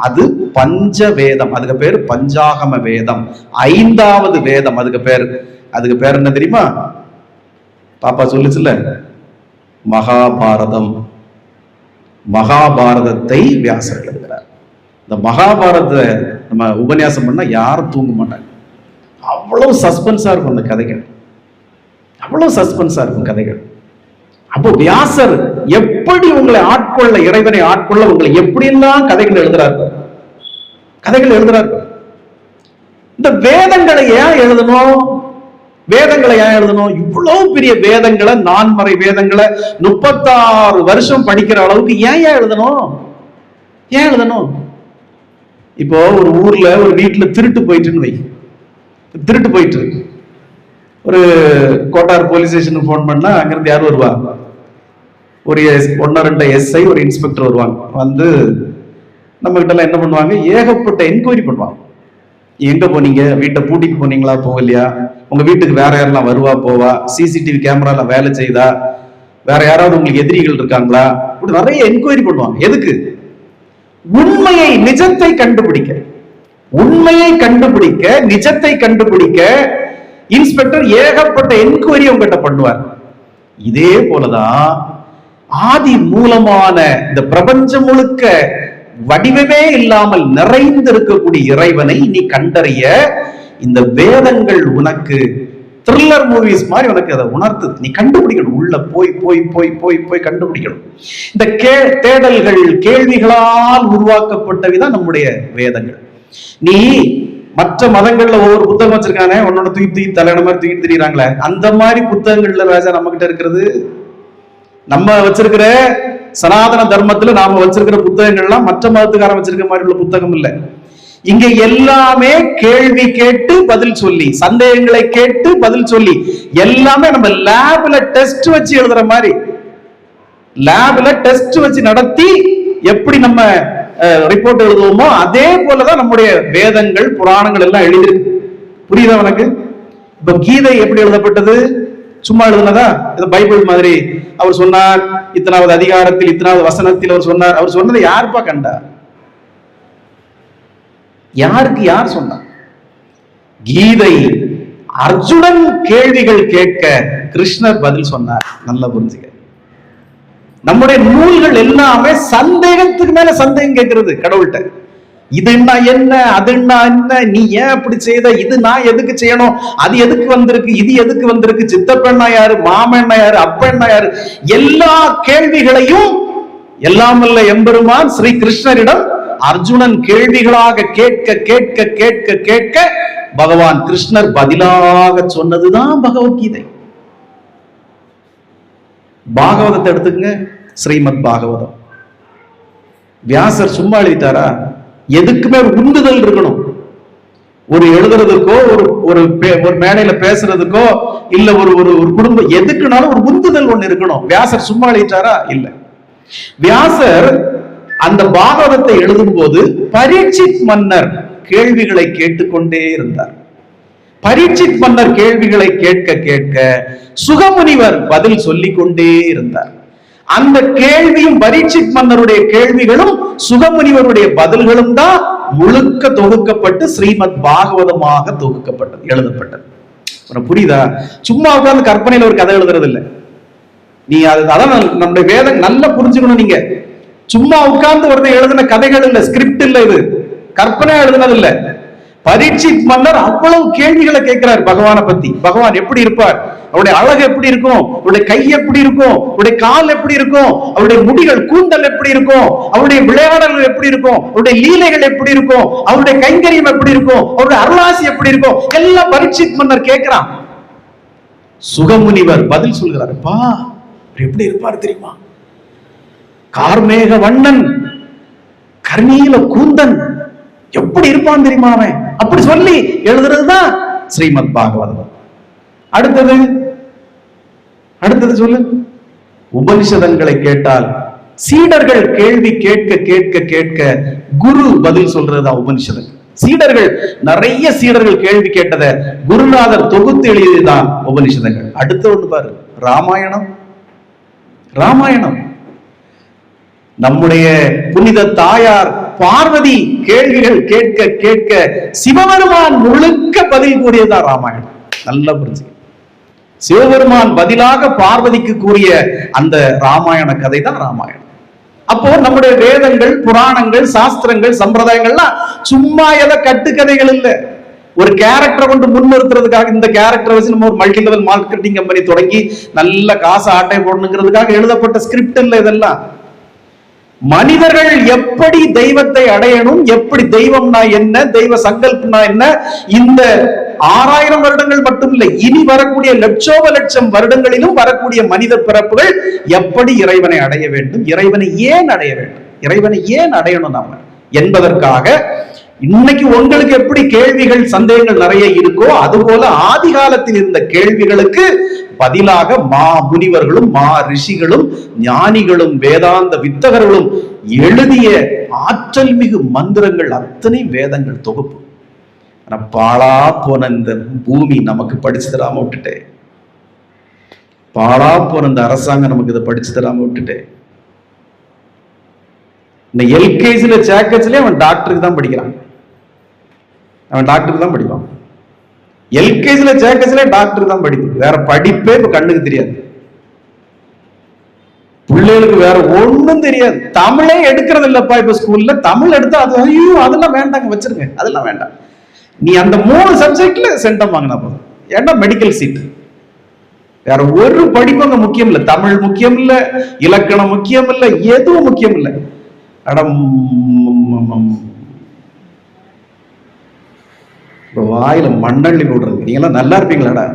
அது பஞ்ச வேதம். அதுக்கு பேர் பஞ்சாகம வேதம். 5வது வேதம். அதுக்கு பேர் என்ன தெரியுமா? பாப்பா சொல்லுச்சுல்ல, மகாபாரதம். மகாபாரதத்தை வியாசர் எழுதுகிறார். இந்த மகாபாரதத்தை நம்ம உபன்யாசம் பண்ணா யாரும் தூங்க மாட்டாங்க. அவ்வளவு சஸ்பென்ஸா இருக்கும் அந்த கதைகள், அவ்வளவு சஸ்பென்ஸா இருக்கும் கதைகள். அப்போ வியாசர் எப்படி உங்களை ஆட்கொள்ள, இறைவனை ஆட்கொள்ள உங்களை எப்படியெல்லாம் கதைகள் எழுதுறார்கள். இந்த வேதங்களை ஏன் எழுதணும்? இவ்வளவு பெரிய வேதங்களை, 4 வேதங்களை 36 வருஷம் படிக்கிற அளவுக்கு ஏன் எழுதணும்? இப்போ ஒரு ஊர்ல ஒரு வீட்டுல திருட்டு போயிட்டு ஒரு கோட்டார் போலீஸ் ஸ்டேஷனுக்கு போன் பண்ணா அங்கிருந்து யார் வருவா? ஒரு 1-2 எஸ்ஐ, ஒரு இன்ஸ்பெக்டர் வருவாங்க. வந்து நம்ம கிட்ட எல்லாம் என்ன பண்ணுவாங்க? ஏகப்பட்ட என்கொயரி பண்ணுவாங்க. எங்க போனீங்க? வீட்டை பூட்டிட்டு போனீங்களா? போகலையா? உங்க வீட்டுக்கு வேற யாரெல்லாம் வருவா போவா? சிசிடிவி கேமரா வேலை செய்தா? வேற யாராவது உங்களுக்கு எதிரிகள் இருக்காங்களா? இப்படி நிறைய என்கொயரி பண்ணுவாங்க. எதுக்கு? உண்மையை, நிஜத்தை கண்டுபிடிக்க, நிஜத்தை கண்டுபிடிக்க இன்ஸ்பெக்டர் ஏகப்பட்ட என்கொயரி உங்ககிட்ட பண்ணுவார். இதே போலதான் ஆதி மூலமான இந்த பிரபஞ்சம் முழுக்க வடிவமே இல்லாமல் நிறைந்திருக்கக்கூடிய இறைவனை நீ கண்டறிய இந்த வேதங்கள் உனக்கு த்ரில்லர் மூவிஸ் மாதிரி உனக்கு அதை உணர்த்து. நீ கண்டுபிடிக்கணும், உள்ள போய் போய் போய் போய் போய் கண்டுபிடிக்கணும். இந்த தேடல்கள் கேள்விகளால் உருவாக்கப்பட்டவிதான் நம்முடைய வேதங்கள். நீ மற்ற மதங்கள்ல ஒவ்வொரு புத்தகம் வச்சிருக்கானே, உன்னோட தூக்கி தூக்கி தலையிட மாதிரி தூக்கி திரியிறாங்களே, அந்த மாதிரி புத்தகங்கள்ல ராஜா நம்ம கிட்ட இருக்கிறது. நம்ம வச்சிருக்கிற சனாதன தர்மத்துல நாம வச்சிருக்கிற புத்தகங்கள்லாம் மற்ற மதத்துக்காரன் வச்சிருக்க மாதிரி உள்ள புத்தகம் இல்லை. இங்க எல்லாமே கேள்வி கேட்டு பதில் சொல்லி, சந்தேகங்களை கேட்டு பதில் சொல்லி, எல்லாமே நம்ம லேப்ல டெஸ்ட் வச்சு எழுதுற மாதிரி, லேப்ல டெஸ்ட் வச்சு நடத்தி எப்படி நம்ம ரிப்போர்ட் எழுதுவோமோ அதே போலதான் நம்முடைய வேதங்கள் புராணங்கள் எல்லாம் எழுதிருக்கு. புரியுதா உனக்கு? இப்ப கீதை எப்படி எழுதப்பட்டது? சும்மா எழுதுனதா? இது பைபிள் மாதிரி அவர் சொன்னார், இத்தனாவது அதிகாரத்தில் இத்தனாவது வசனத்தில் அவர் சொன்னார். அவர் சொன்னதை யாருப்பா கண்டா? யாருக்கு யார் சொன்னார்? கீதை அர்ஜுனன் கேள்விகள் கேட்க கிருஷ்ணர் பதில் சொன்னார். நல்லா புரிஞ்சுக்க. நம்முடைய நூல்கள் எல்லாமே சந்தேகத்துக்கு மேல சந்தேகம் கேட்கிறது கடவுள்கிட்ட. இதுன்னா என்ன, அதுன்னா என்ன, நீ ஏன் அப்படி செய்த, இது நான் எதுக்கு செய்யணும், அது எதுக்கு வந்திருக்கு, இது எதுக்கு வந்திருக்கு, சித்தப்பெண்ணா யாரு, மாமண்ணா யாரு, அப்பெண்ணா யாரு, எல்லா கேள்விகளையும் எல்லாமல்ல எம்பெருமான் ஸ்ரீ கிருஷ்ணரிடம் அர்ஜுனன் கேள்விகளாக கேட்க கேட்க கேட்க கேட்க பகவான் கிருஷ்ணர் பதிலாக சொன்னதுதான் பகவத்கீதை. பாகவதத்தை எடுத்துங்க, ஸ்ரீமத் பாகவதம். வியாசர் சும்மா எழுதிட்டாரா? எதுக்குமே உந்துதல் இருக்கணும். ஒரு எழுதுறதுக்கோ ஒரு மேடையில பேசுறதுக்கோ இல்ல ஒரு ஒரு குடும்பம் எதுக்குனாலும் ஒரு உந்துதல் ஒண்ணு இருக்கணும். வியாசர் சும்மா எழுதிட்டாரா? இல்ல. வியாசர் அந்த பாகவதத்தை எழுதும் போது பரீட்சித் மன்னர் கேள்விகளை கேட்டுக்கொண்டே இருந்தார். பரீட்சித் மன்னர் கேள்விகளை கேட்க கேட்க சுகமுனிவர் பதில் சொல்லிக் கொண்டே இருந்தார். அந்த கேள்வியும் பரீட்சித் மன்னருடைய கேள்விகளும் சுகமுனிவருடைய பதில்களும் தான் முழுக்க தொகுக்கப்பட்டு ஸ்ரீமத் பாகவதமாக தொகுக்கப்பட்டது, எழுதப்பட்டது. புரியுதா? சும்மா உட்கார்ந்து கற்பனையில ஒரு கதை எழுதுறது இல்லை. நீ அதான் நம்முடைய வேதம் நல்லா புரிஞ்சுக்கணும். நீங்க சும்மா உட்கார்ந்து ஒருத்தர் எழுதின கதைகள் இல்ல, ஸ்கிரிப்ட் இல்ல, இது கற்பனை எழுதுனது இல்ல. பரீட்சித் மன்னர் அவ்வளவு கேள்விகளை கேட்கிறார் பகவானை பத்தி. பகவான் எப்படி இருப்பார், அவருடைய அழகு எப்படி இருக்கும், அவருடைய கை எப்படி இருக்கும், அவருடைய கால் எப்படி இருக்கும், அவருடைய முடிகள் கூந்தல் எப்படி இருக்கும், அவருடைய விளையாடல்கள் எப்படி இருக்கும், அவருடைய லீலைகள் எப்படி இருக்கும், அவருடைய கைங்கரியம் எப்படி இருக்கும், அவருடைய அருளாசி எப்படி இருக்கும், எல்லாம் பரீட்சித் மன்னர் கேட்கிறான். சுகமுனிவர் பதில் சொல்கிறார். பா எப்படி இருப்பார் தெரியுமா? கார்மேக வண்ணன், கர்ணீல கூந்தன், எப்படி இருப்பான் தெரியுமா அவன்? அப்படி சொல்லி எழுதுறதுதான் ஸ்ரீமத் பாகவதம். அடுத்தது சொல்லு. உபனிஷதங்களை கேட்டால் சீடர்கள் கேள்வி கேட்க கேட்க கேட்க குரு பதில் சொல்றதுதான் உபனிஷதங்கள். சீடர்கள் நிறைய சீடர்கள் கேள்வி கேட்டதை குருநாதர் தொகுத்து எழுதியதுதான் உபனிஷதங்கள். அடுத்த ஒண்ணு பாரு, ராமாயணம். ராமாயணம் நம்முடைய புனித தாயார் பார்வதி கேள்விகள் கேட்க கேட்க சிவபெருமான் முழுக்க பதில் கூறியதான் ராமாயணம். நல்லா புரிஞ்சு. சிவபெருமான் பதிலாக பார்வதிக்கு கூறிய அந்த ராமாயண கதை தான் ராமாயணம். அப்போ நம்முடைய வேதங்கள், புராணங்கள், சாஸ்திரங்கள், சம்பிரதாயங்கள்லாம் சும்மா எதை கட்டுக்கதைகள் இல்லை. ஒரு கேரக்டரை கொண்டு முன்னிறுத்துறதுக்காக, இந்த கேரக்டரை வச்சு நம்ம ஒரு மல்டி லெவல் மார்க்கெட்டிங் கம்பெனி தொடங்கி நல்ல காசு ஆட்டை போடணுங்கிறதுக்காக எழுதப்பட்ட ஸ்கிரிப்ட் இல்லை இதெல்லாம். மனிதர்கள் எப்படி தெய்வத்தை அடையணும், எப்படி தெய்வம்னா என்ன, தெய்வ சங்கல்பம்னா என்ன, இந்த 6000 வருடங்கள் மட்டும் இல்லை, இனி வரக்கூடிய லட்சோப லட்சம் வருடங்களிலும் வரக்கூடிய மனித பிறப்புகள் எப்படி இறைவனை அடைய வேண்டும், இறைவனை ஏன் அடைய வேண்டும், இறைவனை ஏன் அடையணும் நாம என்பதற்காக இன்னைக்கு உங்களுக்கு எப்படி கேள்விகள், சந்தேகங்கள் நிறைய இருக்கோ, அதுபோல ஆதி காலத்தில் இருந்த கேள்விகளுக்கு பதிலாக மா முனிவர்களும் மா ரிஷிகளும் ஞானிகளும் வேதாந்த வித்தகர்களும் எழுதிய ஆற்றல் மிகு மந்திரங்கள் அத்தனை வேதங்கள் தொகுப்பு. ஆனா பாழா போன இந்த பூமி நமக்கு படிச்சு தராம விட்டுட்டே, பாழா போன இந்த அரசாங்கம் நமக்கு இதை படிச்சு தராம விட்டுட்டே. இந்த எல்கேஜில சேக்கஸ்லயே அவன் டாக்டருக்கு தான் படிக்கிறான், அவன் டாக்டருக்கு தான் படிப்பான். எல்கேஜில சேக்கஸ்ல டாக்டர் தான் படிப்பு, வேற படிப்பே இப்ப கண்ணுக்கு தெரியாது. பிள்ளைகளுக்கு வேற ஒண்ணும் தெரியாது. தமிழே எடுக்கிறது இல்லப்பா இப்ப ஸ்கூல்ல. தமிழ் எடுத்தா அது ஐயோ அதெல்லாம் வேண்டாங்க, வச்சிருங்க, அதெல்லாம் வேண்டாம். நீ அந்த 3 சப்ஜெக்ட்ல சென்டம் வாங்கினா போதும். ஏன்னா மெடிக்கல் சீட். வேற ஒரு படிப்பு முக்கியம் இல்ல. தமிழ் முக்கியம் இல்ல, இலக்கணம் முக்கியம் இல்ல, எதுவும் முக்கியம் இல்ல. வாயில மண்ணள்ளி போடுறது. நீங்க எல்லாம் நல்லா இருப்பீங்களாடா?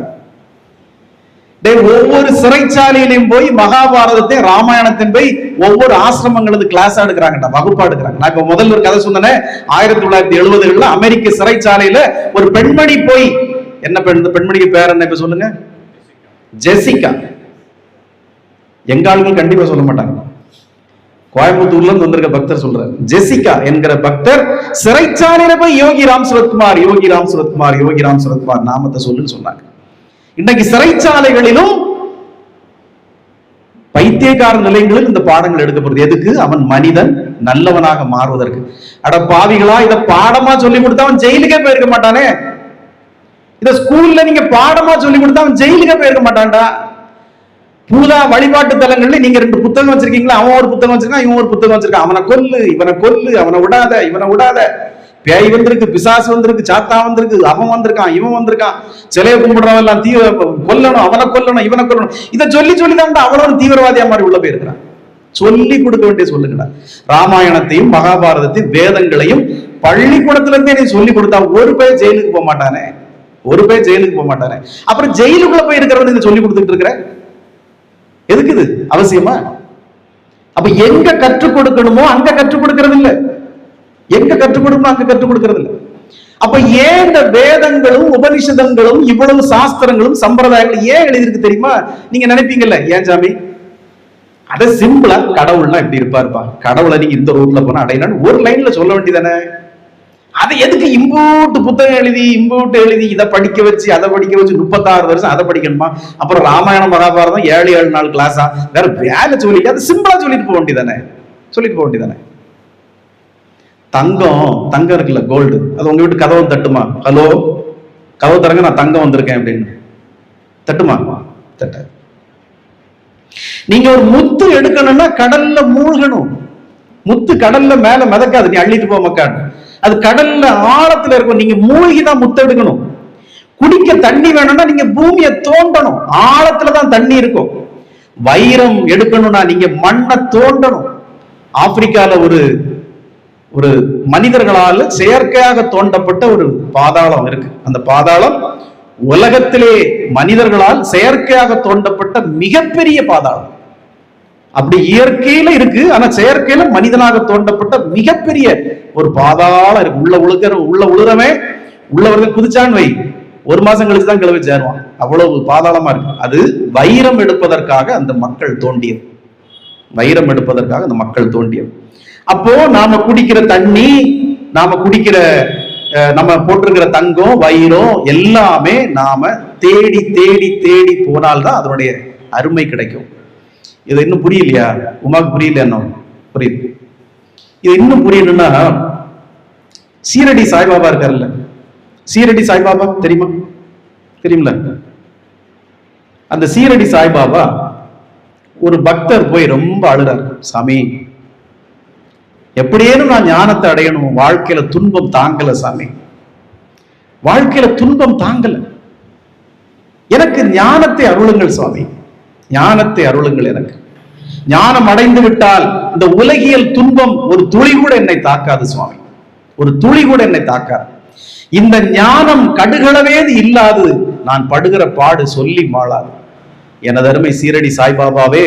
ஒவ்வொரு சிறைச்சாலையிலையும் போய் மகாபாரதத்தை ராமாயணத்தின் போய் ஒவ்வொரு ஆசிரமங்களது கிளாஸ் எடுக்கிறாங்கடா, வகுப்பா எடுக்கிறாங்க. நான் இப்ப முதல்ல ஒரு கதை சொன்னேன். 1970களில் அமெரிக்க சிறைச்சாலையில ஒரு பெண்மணி போய், என்ன பெண்மணிக்கு பேர் என்ன இப்ப சொல்லுங்க? ஜெசிகா. எங்க ஆளுங்க கண்டிப்பா சொல்ல மாட்டாங்க. கோயம்புத்தூர்ல இருந்து வந்திருக்க பக்தர் சொல்றாரு. ஜெசிகா என்கிற பக்தர் சிறைச்சாலையில போய் யோகி ராம் சுரத்குமார், யோகி ராம் சுரத்குமார், யோகி ராம் சுரத்குமார் நாமத்தை சொல்லுன்னு சொன்னாங்க. இன்னைக்கு சிறைச்சாலைகளிலும் பைத்தியக்கார நிலையங்களில் இந்த பாடங்கள் எடுக்கப்படுது. எதுக்கு? அவன் மனிதன் நல்லவனாக மாறுவதற்கு. அட பாவிகளா, இத பாடமா சொல்லி கொடுத்தா அவன் ஜெயிலுக்கே போயிருக்க மாட்டானே. இத ஸ்கூல்ல நீங்க பாடமா சொல்லி கொடுத்தா அவன் ஜெயிலுக்கே போயிருக்க மாட்டான்டா. பூதா வழிபாட்டு தலங்கள்ல நீங்க 2 புத்தகம் வச்சிருக்கீங்களா? அவன் ஒரு புத்தகம் வச்சிருக்கான், இவன் ஒரு புத்தகம் வச்சிருக்கான். அவனை கொல்லு, இவனை கொல்லு, அவனை விடாத, இவனை விடாத. பேய் வந்திருக்கு, பிசாசு வந்திருக்கு, சாத்தா வந்திருக்கு, அவன் வந்திருக்கான், இவன் வந்திருக்கான், சிலையை கும்பிடுறவன் எல்லாம் கொல்லணும், அவனை கொல்லணும், இவனை கொல்லணும். இதை சொல்லி சொல்லிதான் அவனோட தீவிரவாதியா மாதிரி உள்ள போயிருக்கிறான். சொல்லி கொடுக்க வேண்டிய சொல்லுங்கடா. ராமாயணத்தையும் மகாபாரதத்தையும் வேதங்களையும் பள்ளிக்கூடத்துல இருந்தே நீ சொல்லி கொடுத்தா ஒரு பேர் ஜெயிலுக்கு போக மாட்டானே, ஒரு பேர் ஜெயிலுக்கு போக மாட்டானே. அப்புறம் ஜெயிலுக்குள்ள போய் இருக்கிறவன் நீங்க சொல்லி கொடுத்துட்டு இருக்கிற எதுக்கு? இது அவசியமா? அப்ப எங்க கற்றுக் கொடுக்கணுமோ அங்க கற்றுக் கொடுக்கறது இல்ல, எங்க கற்றுக் கொடுக்கணும் அங்க கற்றுக் கொடுக்கறது இல்ல. அப்ப ஏன் இந்த வேதங்களும் உபனிஷதங்களும் இவ்வளவு சாஸ்திரங்களும் சம்பிரதாயங்களும் ஏன் எழுதிருக்கு தெரியுமா? நீங்க நினைப்பீங்கல்ல, ஏன் சாமி அத சிம்பிளா கடவுள்னா இப்படி இருப்பாருப்பா, கடவுளை நீங்க இந்த ரூட்ல போனா அடையலான்னு ஒரு லைன்ல சொல்ல வேண்டியதானே. அதை எதுக்கு இம்பூட்டு புத்தகம் எழுதி இம்பூட்டு எழுதி இதை படிக்க வச்சு அதை படிக்க வச்சு 36 வருஷம் அதை படிக்கணுமா? அப்புறம் ராமாயணம் மகாபாரதம் 7 நாள் கிளாஸா? வேற வேலை சொல்லிட்டு அது சிம்பிளா சொல்லிட்டு போக வேண்டியதானே, சொல்லிட்டு போக வேண்டியதானே. தங்கம் இருக்குல்ல, கோல்டு, அது உங்க வீட்டு கதவை தட்டுமா? ஹலோ, கதவு தரங்க, நான் தங்கம் வந்திருக்கேன் அப்படின்னு தட்டுமா? தட்ட. நீங்க ஒரு முத்து எடுக்கணும்னா கடல்ல மூழ்கணும். முத்து கடல்ல மேல மிதக்காது, நீ அள்ளிட்டு போக மக்கான். அது கடல்ல ஆழத்துல இருக்கும், நீங்க மூழ்கிதான் முத்து எடுக்கணும். குடிக்க தண்ணி வேணும்னா நீங்க பூமியை தோண்டணும், ஆழத்துலதான் தண்ணி இருக்கும். வைரம் எடுக்கணும்னா நீங்க மண்ணை தோண்டணும். ஆப்பிரிக்கால ஒரு மனிதர்களால் செயற்கையாக தோண்டப்பட்ட ஒரு பாதாளம் இருக்கு. அந்த பாதாளம் உலகத்திலே மனிதர்களால் செயற்கையாக தோண்டப்பட்ட மிகப்பெரிய பாதாளம். அப்படி இயற்கையில இருக்கு, ஆனா செயற்கையில மனிதனாக தோண்டப்பட்ட மிகப்பெரிய ஒரு பாதாளம் இருக்கு. உள்ள உழுறவே உள்ளவர்கள் குதிச்சான்னு வை, 1 மாசம் கழிச்சுதான் கிளவி சேருவான். அவ்வளவு பாதாளமா இருக்கு. அது வைரம் எடுப்பதற்காக அந்த மக்கள் தோண்டியது, வைரம் எடுப்பதற்காக அந்த மக்கள் தோண்டியது. அப்போ நாம குடிக்கிற தண்ணி, நாம குடிக்கிற நம்ம போட்டிருக்கிற தங்கம், வைரம் எல்லாமே நாம தேடி தேடி தேடி போனால்தான் அதனுடைய அருமை கிடைக்கும். இது இன்னும் புரியலையா? உமாக்கு புரியல? என்ன புரியுது? இது இன்னும் புரியணும்னா சீரடி சாய்பாபா இருக்காருல்ல, சீரடி சாய்பாபா தெரியுமா? தெரியுமில்ல? அந்த சீரடி சாய்பாபா ஒரு பக்தர் போய் ரொம்ப அழுறாரு, சாமி எப்படியேனும் நான் ஞானத்தை அடையணும், வாழ்க்கையில துன்பம் தாங்கல சாமி, வாழ்க்கையில துன்பம் தாங்கல, எனக்கு ஞானத்தை அருளுங்கள் சுவாமி, ஞானத்தை அருளுங்கள். எனக்கு ஞானம் அடைந்து விட்டால் இந்த உலகியல் துன்பம் ஒரு துளி கூட என்னை தாக்காது சுவாமி, ஒரு துளி கூட என்னை தாக்காது. இந்த ஞானம் கடுகளவே இல்லாது நான் படுகிற பாடு சொல்லி மாளாது. எனது அருமை சீரடி சாய்பாபாவே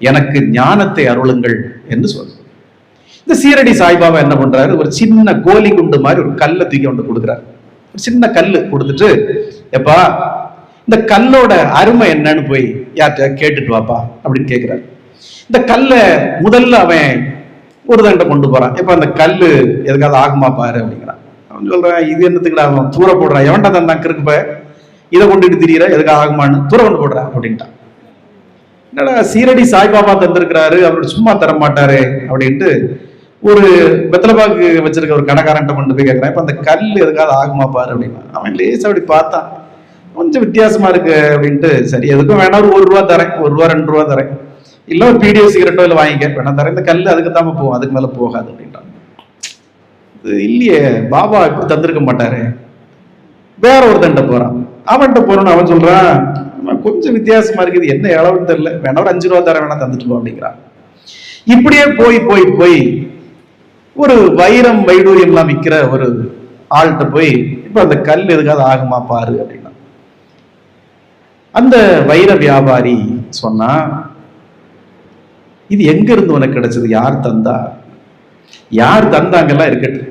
எனக்கு ஞானத்தை அருளுங்கள் என்று சொல்ற. இந்த சீரடி சாய்பாபா என்ன பண்றாரு, ஒரு சின்ன கோலி குண்டு மாதிரி ஒரு கல்லை தூக்கி கொண்டு கொடுக்குறாரு. ஒரு சின்ன கல்லு கொடுத்துட்டு, எப்பா இந்த கல்லோட அருமை என்னன்னு போய் யார்கிட்ட கேட்டுட்டு வாப்பா அப்படின்னு கேட்கிறாரு. இந்த கல்லை முதல்ல அவன் ஒரு தண்டை கொண்டு போறான். எப்ப அந்த கல்லு எதுக்காவது ஆகுமா பாரு அப்படிங்கிறான். அவன் சொல்றான், இது என்னத்துக்குடா அவன் தூர போடுறான், எவன்டா தந்தான் கிருக்குப்ப, இதை கொண்டுட்டு திரியிற, எதுக்காக ஆகுமான்னு தூர கொண்டு போடுறான் அப்படின்ட்டான். என்னடா சீரடி சாய்பாபா தந்திருக்கிறாரு, அவரு சும்மா தர மாட்டாரு அப்படின்ட்டு ஒரு வெத்தலைப்பாக்கு வச்சிருக்க ஒரு கடைக்காரன்ட்ட கொண்டு போய் கேட்கறான், இப்ப அந்த கல் எதுக்காவது ஆகுமா பாரு அப்படின்னா. அவன் லேசா அப்படி பார்த்தான், கொஞ்சம் வித்தியாசமா இருக்கு அப்படின்ட்டு, சரி எதுக்கும் வேணா ஒரு 1 ரூபா தரேன், 1 ரூபா 2 ரூபா தரேன், இல்ல ஒரு பீடியோ சிகரெட்டோ இல்லை வாங்கிக்க வேணாம் தரேன், இந்த கல் அதுக்கு தான் போகும், அதுக்கு மேல போகாது அப்படின்றாங்க. இல்லையே, பாபா இப்படி தந்திருக்க மாட்டாரு. வேற ஒருத்தன்ட்ட போறான், அவன்கிட்ட போறோன்னு அவன் சொல்றான் கொஞ்சம் வித்தியாசமா இருக்குது, என்ன அளவுன்னு தெரியல, வேணா ஒரு 5 ரூபா தர வேணா தந்துட்டு போ அப்படிங்கிறான். இப்படியே போய் போய் போய் ஒரு வைரம் வைடூரியம் எல்லாம் விற்கிற ஒரு ஆள்கிட்ட போய் இப்ப அந்த கல் எதுக்காவது ஆகுமா பாரு அப்படின்னா, அந்த வைர வியாபாரி சொன்னா, இது எங்க இருந்து உனக்கு கிடைச்சது, யார் தந்தா, யார் தந்தாங்கெல்லாம் இருக்கட்டும்,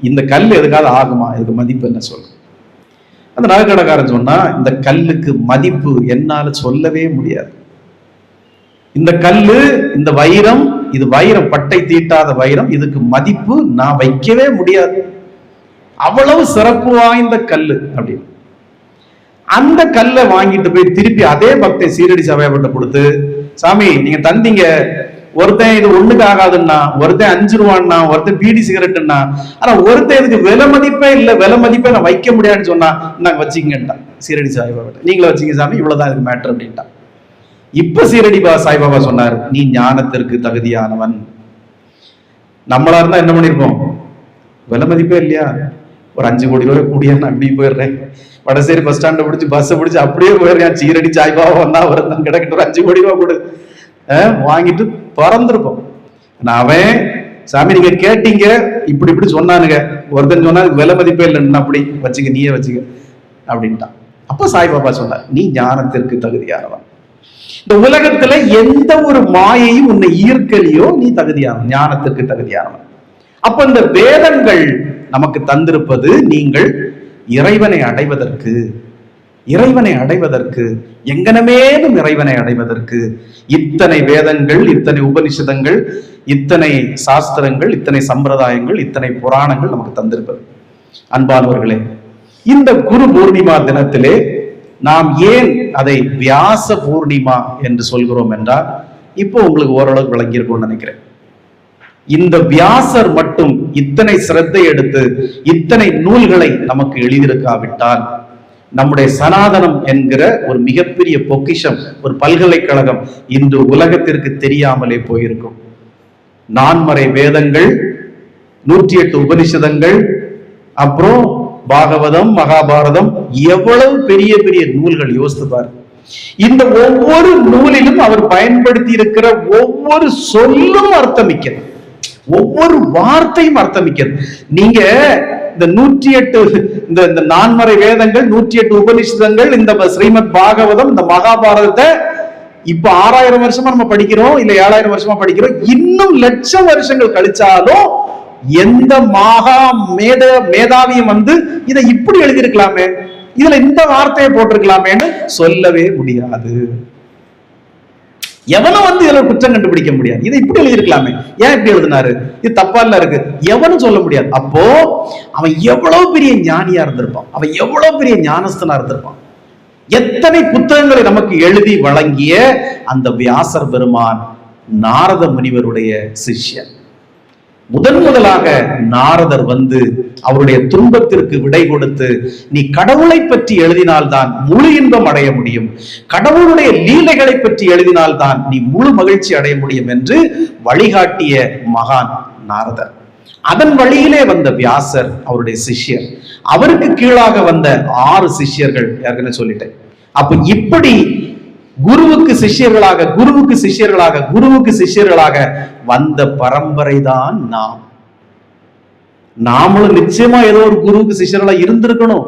இந்த கல் எதுக்காவது ஆகுமா, இதுக்கு மதிப்பு என்ன சொல்லு. அந்த நகைக்கடைக்காரன் சொன்னா, இந்த கல்லுக்கு மதிப்பு என்னால சொல்லவே முடியாது. இந்த கல்லு, இந்த வைரம், இது வைரம், பட்டை தீட்டாத வைரம், இதுக்கு மதிப்பு நான் வைக்கவே முடியாது, அவ்வளவு சிறப்பு வாய்ந்த கல்லு அப்படின்னு. அந்த கல்லை வாங்கிட்டு போய் திருப்பி அதே பக்தை சீரடி சாய்பாபாட்ட கொடுத்து, சாமி நீங்க தந்தீங்க, ஒருத்தன் இது ஒண்ணுக்கு ஆகாதுன்னா, ஒருத்தன் 5 ரூபான்னா, ஒருத்தன் பீடி சிகரெட்டுன்னா, ஆனா ஒருத்தன் இதுக்கு விலை மதிப்பே இல்லை, விலை மதிப்பே நான் வைக்க முடியாதுன்னு சொன்னா, நாங்க வச்சுக்கிங்கன்ட்டான் சீரடி சாய்பாபாட்ட. நீங்களே வச்சுங்க சாமி, இவ்வளவுதான் இதுக்கு மேட்டர் அப்படின்ட்டான். இப்ப சீரடி சாய்பாபா சொன்னார், நீ ஞானத்திற்கு தகுதியானவன். நம்மளா இருந்தா என்ன பண்ணிருப்போம், விலை மதிப்பே இல்லையா, ஒரு 5 கோடி ரூபாய் கூடியா நான் அப்படி போயிடுறேன், வடசேரி பஸ் ஸ்டாண்ட பிடிச்சி பஸ்ஸை பிடிச்சி அப்படியே போயிடுறேன், சீரடி சாய்பாபா வந்தா வருதான் கிடைக்கட்டும், ஒரு 5 கோடி ரூபாய் கொடு வாங்கிட்டு பறந்துருப்போம். அவன் சாமி நீங்க கேட்டீங்க, இப்படி இப்படி சொன்னானுங்க, ஒருத்தன் சொன்னா விலை மதிப்பே இல்லைன்னா அப்படி வச்சுக்க, நீயே வச்சுக்க அப்படின்ட்டான். அப்ப சாய்பாபா சொன்னார், நீ ஞானத்திற்கு தகுதியானவன். இந்த உலகத்துல எந்த ஒரு மாயையும் உன்னை ஈர்க்கலையோ, நீ தகுதியானவன், ஞானத்திற்கு தகுதியானவன். அப்ப இந்த வேதங்கள் நமக்கு தந்திருப்பது நீங்கள் இறைவனை அடைவதற்கு, இறைவனை அடைவதற்கு, எங்கனமேலும் இறைவனை அடைவதற்கு. இத்தனை வேதங்கள், இத்தனை உபனிஷதங்கள், இத்தனை சாஸ்திரங்கள், இத்தனை சம்பிரதாயங்கள், இத்தனை புராணங்கள் நமக்கு தந்திருப்பது. அன்பானவர்களே, இந்த குரு பூர்ணிமா தினத்திலே நாம் ஏன் அதை வியாச பூர்ணிமா என்று சொல்கிறோம் என்றால், இப்போ உங்களுக்கு ஓரளவு விளங்கியிருக்கும்னு நினைக்கிறேன். இந்த வியாசர் மட்டும் இத்தனை சிரத்தை எடுத்து இத்தனை நூல்களை நமக்கு எழுதியிருக்காவிட்டால், நம்முடைய சனாதனம் என்கிற ஒரு மிகப்பெரிய பொக்கிஷம், ஒரு பல்கலைக்கழகம் இன்று உலகத்திற்கு தெரியாமலே போயிருக்கும். 4 வேதங்கள், 108 உபனிஷதங்கள், அப்புறம் பாகவதம், மகாபாரதம், எவ்வளவு பெரிய பெரிய நூல்கள் யோசித்து பாரு. இந்த ஒவ்வொரு நூலிலும் அவர் பயன்படுத்தி இருக்கிற ஒவ்வொரு சொல்லும் அர்த்தமிக்கிறது, ஒவ்வொரு வார்த்தையும் அர்த்தமிக்கிறது. நீங்க இந்த 108 இந்த 4 வேதங்கள், 108 உபனிஷதங்கள், இந்த ஸ்ரீமத் பாகவதம், இந்த மகாபாரதத்தை இப்ப 6000 வருஷமா நம்ம படிக்கிறோம், இல்ல 7000 வருஷமா படிக்கிறோம். இன்னும் லட்சம் வருஷங்கள் கழிச்சாலும் எந்த மகா மேதாவியும் வந்து இதை இப்படி எழுதியிருக்கலாமே, இதுல இந்த வார்த்தையை போட்டிருக்கலாமேன்னு சொல்லவே முடியாது. எவனும் வந்து இதுல குற்றம் கண்டுபிடிக்க முடியாது, இதை இப்படி எழுதியிருக்கலாமே, ஏன் இப்படி எழுதினாரு, இது தப்பா இல்ல இருக்கு, எவனும் சொல்ல முடியாது. அப்போ அவன் எவ்வளவு பெரிய ஞானியா இருந்திருப்பான், அவன் எவ்வளவு பெரிய ஞானஸ்தனா இருந்திருப்பான். எத்தனை புத்தகங்களை நமக்கு எழுதி வழங்கிய அந்த வியாசர் பெருமான் நாரத முனிவருடைய சிஷ்யன். முதலாக நாரதர் வந்து அவருடைய துன்பத்திற்கு விடை கொடுத்து, நீ கடவுளை பற்றி எழுதினால்தான் முழு இன்பம் அடைய முடியும், கடவுளுடைய லீலைகளை பற்றி எழுதினால்தான் நீ முழு மகிழ்ச்சி அடைய முடியும் என்று வழிகாட்டிய மகான் நாரதர். அதன் வழியிலே வந்த வியாசர் அவருடைய சிஷ்யர், அவருக்கு கீழாக வந்த 6 சிஷ்யர்கள் ஏற்கனவே சொல்லிட்டேன். அப்ப இப்படி குருவுக்கு சிஷ்யர்களாக, குருவுக்கு சிஷ்யர்களாக, குருவுக்கு சிஷ்யர்களாக வந்த பரம்பரை தான் நாம். நாமளும் நிச்சயமா ஏதோ ஒரு குருவுக்கு சிஷ்யர்களா இருந்திருக்கணும்.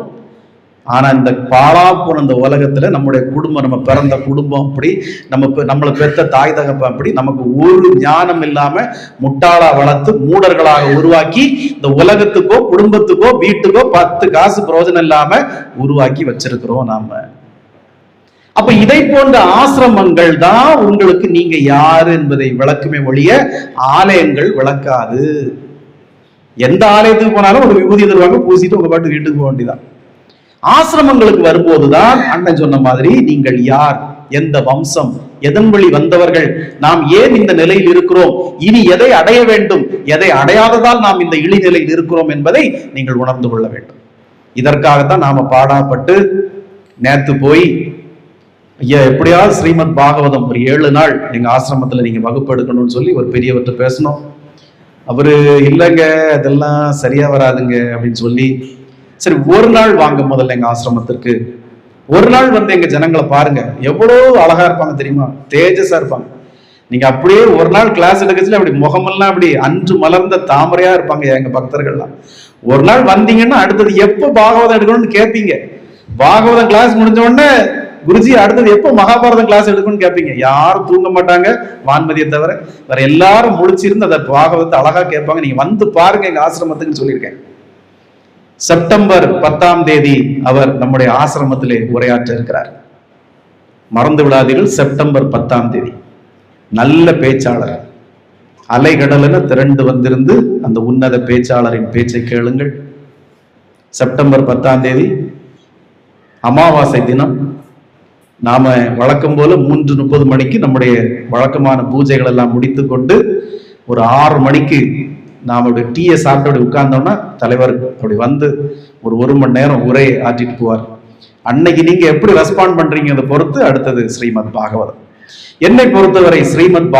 ஆனா இந்த பாழா போன இந்த உலகத்துல நம்முடைய குடும்பம், நம்ம பிறந்த குடும்பம் அப்படி, நம்மளை பெற்ற தாய் தகப்பன் அப்படி, நமக்கு ஒரு ஞானம் இல்லாம முட்டாளா வளர்த்து மூடர்களாக உருவாக்கி இந்த உலகத்துக்கோ குடும்பத்துக்கோ வீட்டுக்கோ 10 காசு பிரயோஜனம் இல்லாம உருவாக்கி வச்சிருக்கிறோம் நாம. அப்ப இதை போன்ற ஆசிரமங்கள் தான் உங்களுக்கு நீங்க யாரு என்பதை விளக்குமே ஒழிய ஆலயங்கள் விளக்காது. எந்த ஆலயத்துக்கு போனாலும் ஒரு விபூதி தருவாங்க, பூசிட்டு உங்க பாட்டு வீட்டுக்கு போக வேண்டியதான். ஆசிரமங்களுக்கு வரும்போதுதான் அண்ணன் சொன்ன மாதிரி நீங்கள் யார், எந்த வம்சம், எதன் வழி வந்தவர்கள், நாம் ஏன் இந்த நிலையில் இருக்கிறோம், இனி எதை அடைய வேண்டும், எதை அடையாததால் நாம் இந்த இழிநிலையில் இருக்கிறோம் என்பதை நீங்கள் உணர்ந்து கொள்ள வேண்டும். இதற்காகத்தான் நாம பாடாப்பட்டு நேத்து போய் ஐயா எப்படியாவது ஸ்ரீமத் பாகவதம் ஒரு 7 நாள் எங்க ஆசிரமத்துல நீங்க வகுப்பு எடுக்கணும்னு சொல்லி ஒரு பெரியவர்கிட்ட பேசணும். அவரு இல்லைங்க அதெல்லாம் சரியா வராதுங்க அப்படின்னு சொல்லி, சரி ஒரு நாள் வாங்க முதல்ல எங்க ஆசிரமத்திற்கு, ஒரு நாள் வந்து எங்க ஜனங்களை பாருங்க, எவ்வளவு அழகா இருப்பாங்க தெரியுமா, தேஜஸா இருப்பாங்க. நீங்க அப்படியே ஒரு நாள் கிளாஸ் எடுக்கச்சுல அப்படி முகமெல்லாம் அப்படி அன்று மலர்ந்த தாமரையா இருப்பாங்க எங்க பக்தர்கள்லாம். ஒரு நாள் வந்தீங்கன்னா அடுத்தது எப்ப பாகவதம் எடுக்கணும்னு கேட்பீங்க. பாகவதம் கிளாஸ் முடிஞ்ச உடனே குருஜி அடுத்தது எப்போ மகாபாரதம் கிளாஸ் எடுக்கணும்னு கேட்பீங்க. யாரும் தூங்க மாட்டாங்க வான்மதியை தவிர, வேற எல்லாரும் முழிச்சிருந்து அந்த பாகவதத்தை அழகா கேட்பாங்க. நீங்க வந்து பாருங்க எங்க ஆசிரமத்துக்கு சொல்லியிருக்கேன். செப்டம்பர் 10ஆம் தேதி அவர் நம்முடைய ஆசிரமத்திலே உரையாற்ற இருக்கிறார். மறந்து விடாதீர்கள், செப்டம்பர் 10ஆம் தேதி. நல்ல பேச்சாளர், அலைகடலென திரண்டு வந்திருந்து அந்த உன்னத பேச்சாளரின் பேச்சை கேளுங்கள். செப்டம்பர் 10ஆம் தேதி அமாவாசை தினம். நாம வழக்கம் போல 3:30 மணிக்கு நம்முடைய வழக்கமான பூஜைகள் எல்லாம் முடித்து கொண்டு ஒரு 6 மணிக்கு நாம அப்படி டீயை சாப்பிட்டு அப்படி உட்கார்ந்தோம்னா தலைவர் அப்படி வந்து ஒரு மணி நேரம் உரை ஆற்றிட்டு போவார். அன்னைக்கு நீங்க எப்படி ரெஸ்பாண்ட் பண்றீங்க அதை பொறுத்து அடுத்தது ஸ்ரீமத் பாகவதம். என்னை பொறுத்தவரை ஸ்ரீமத்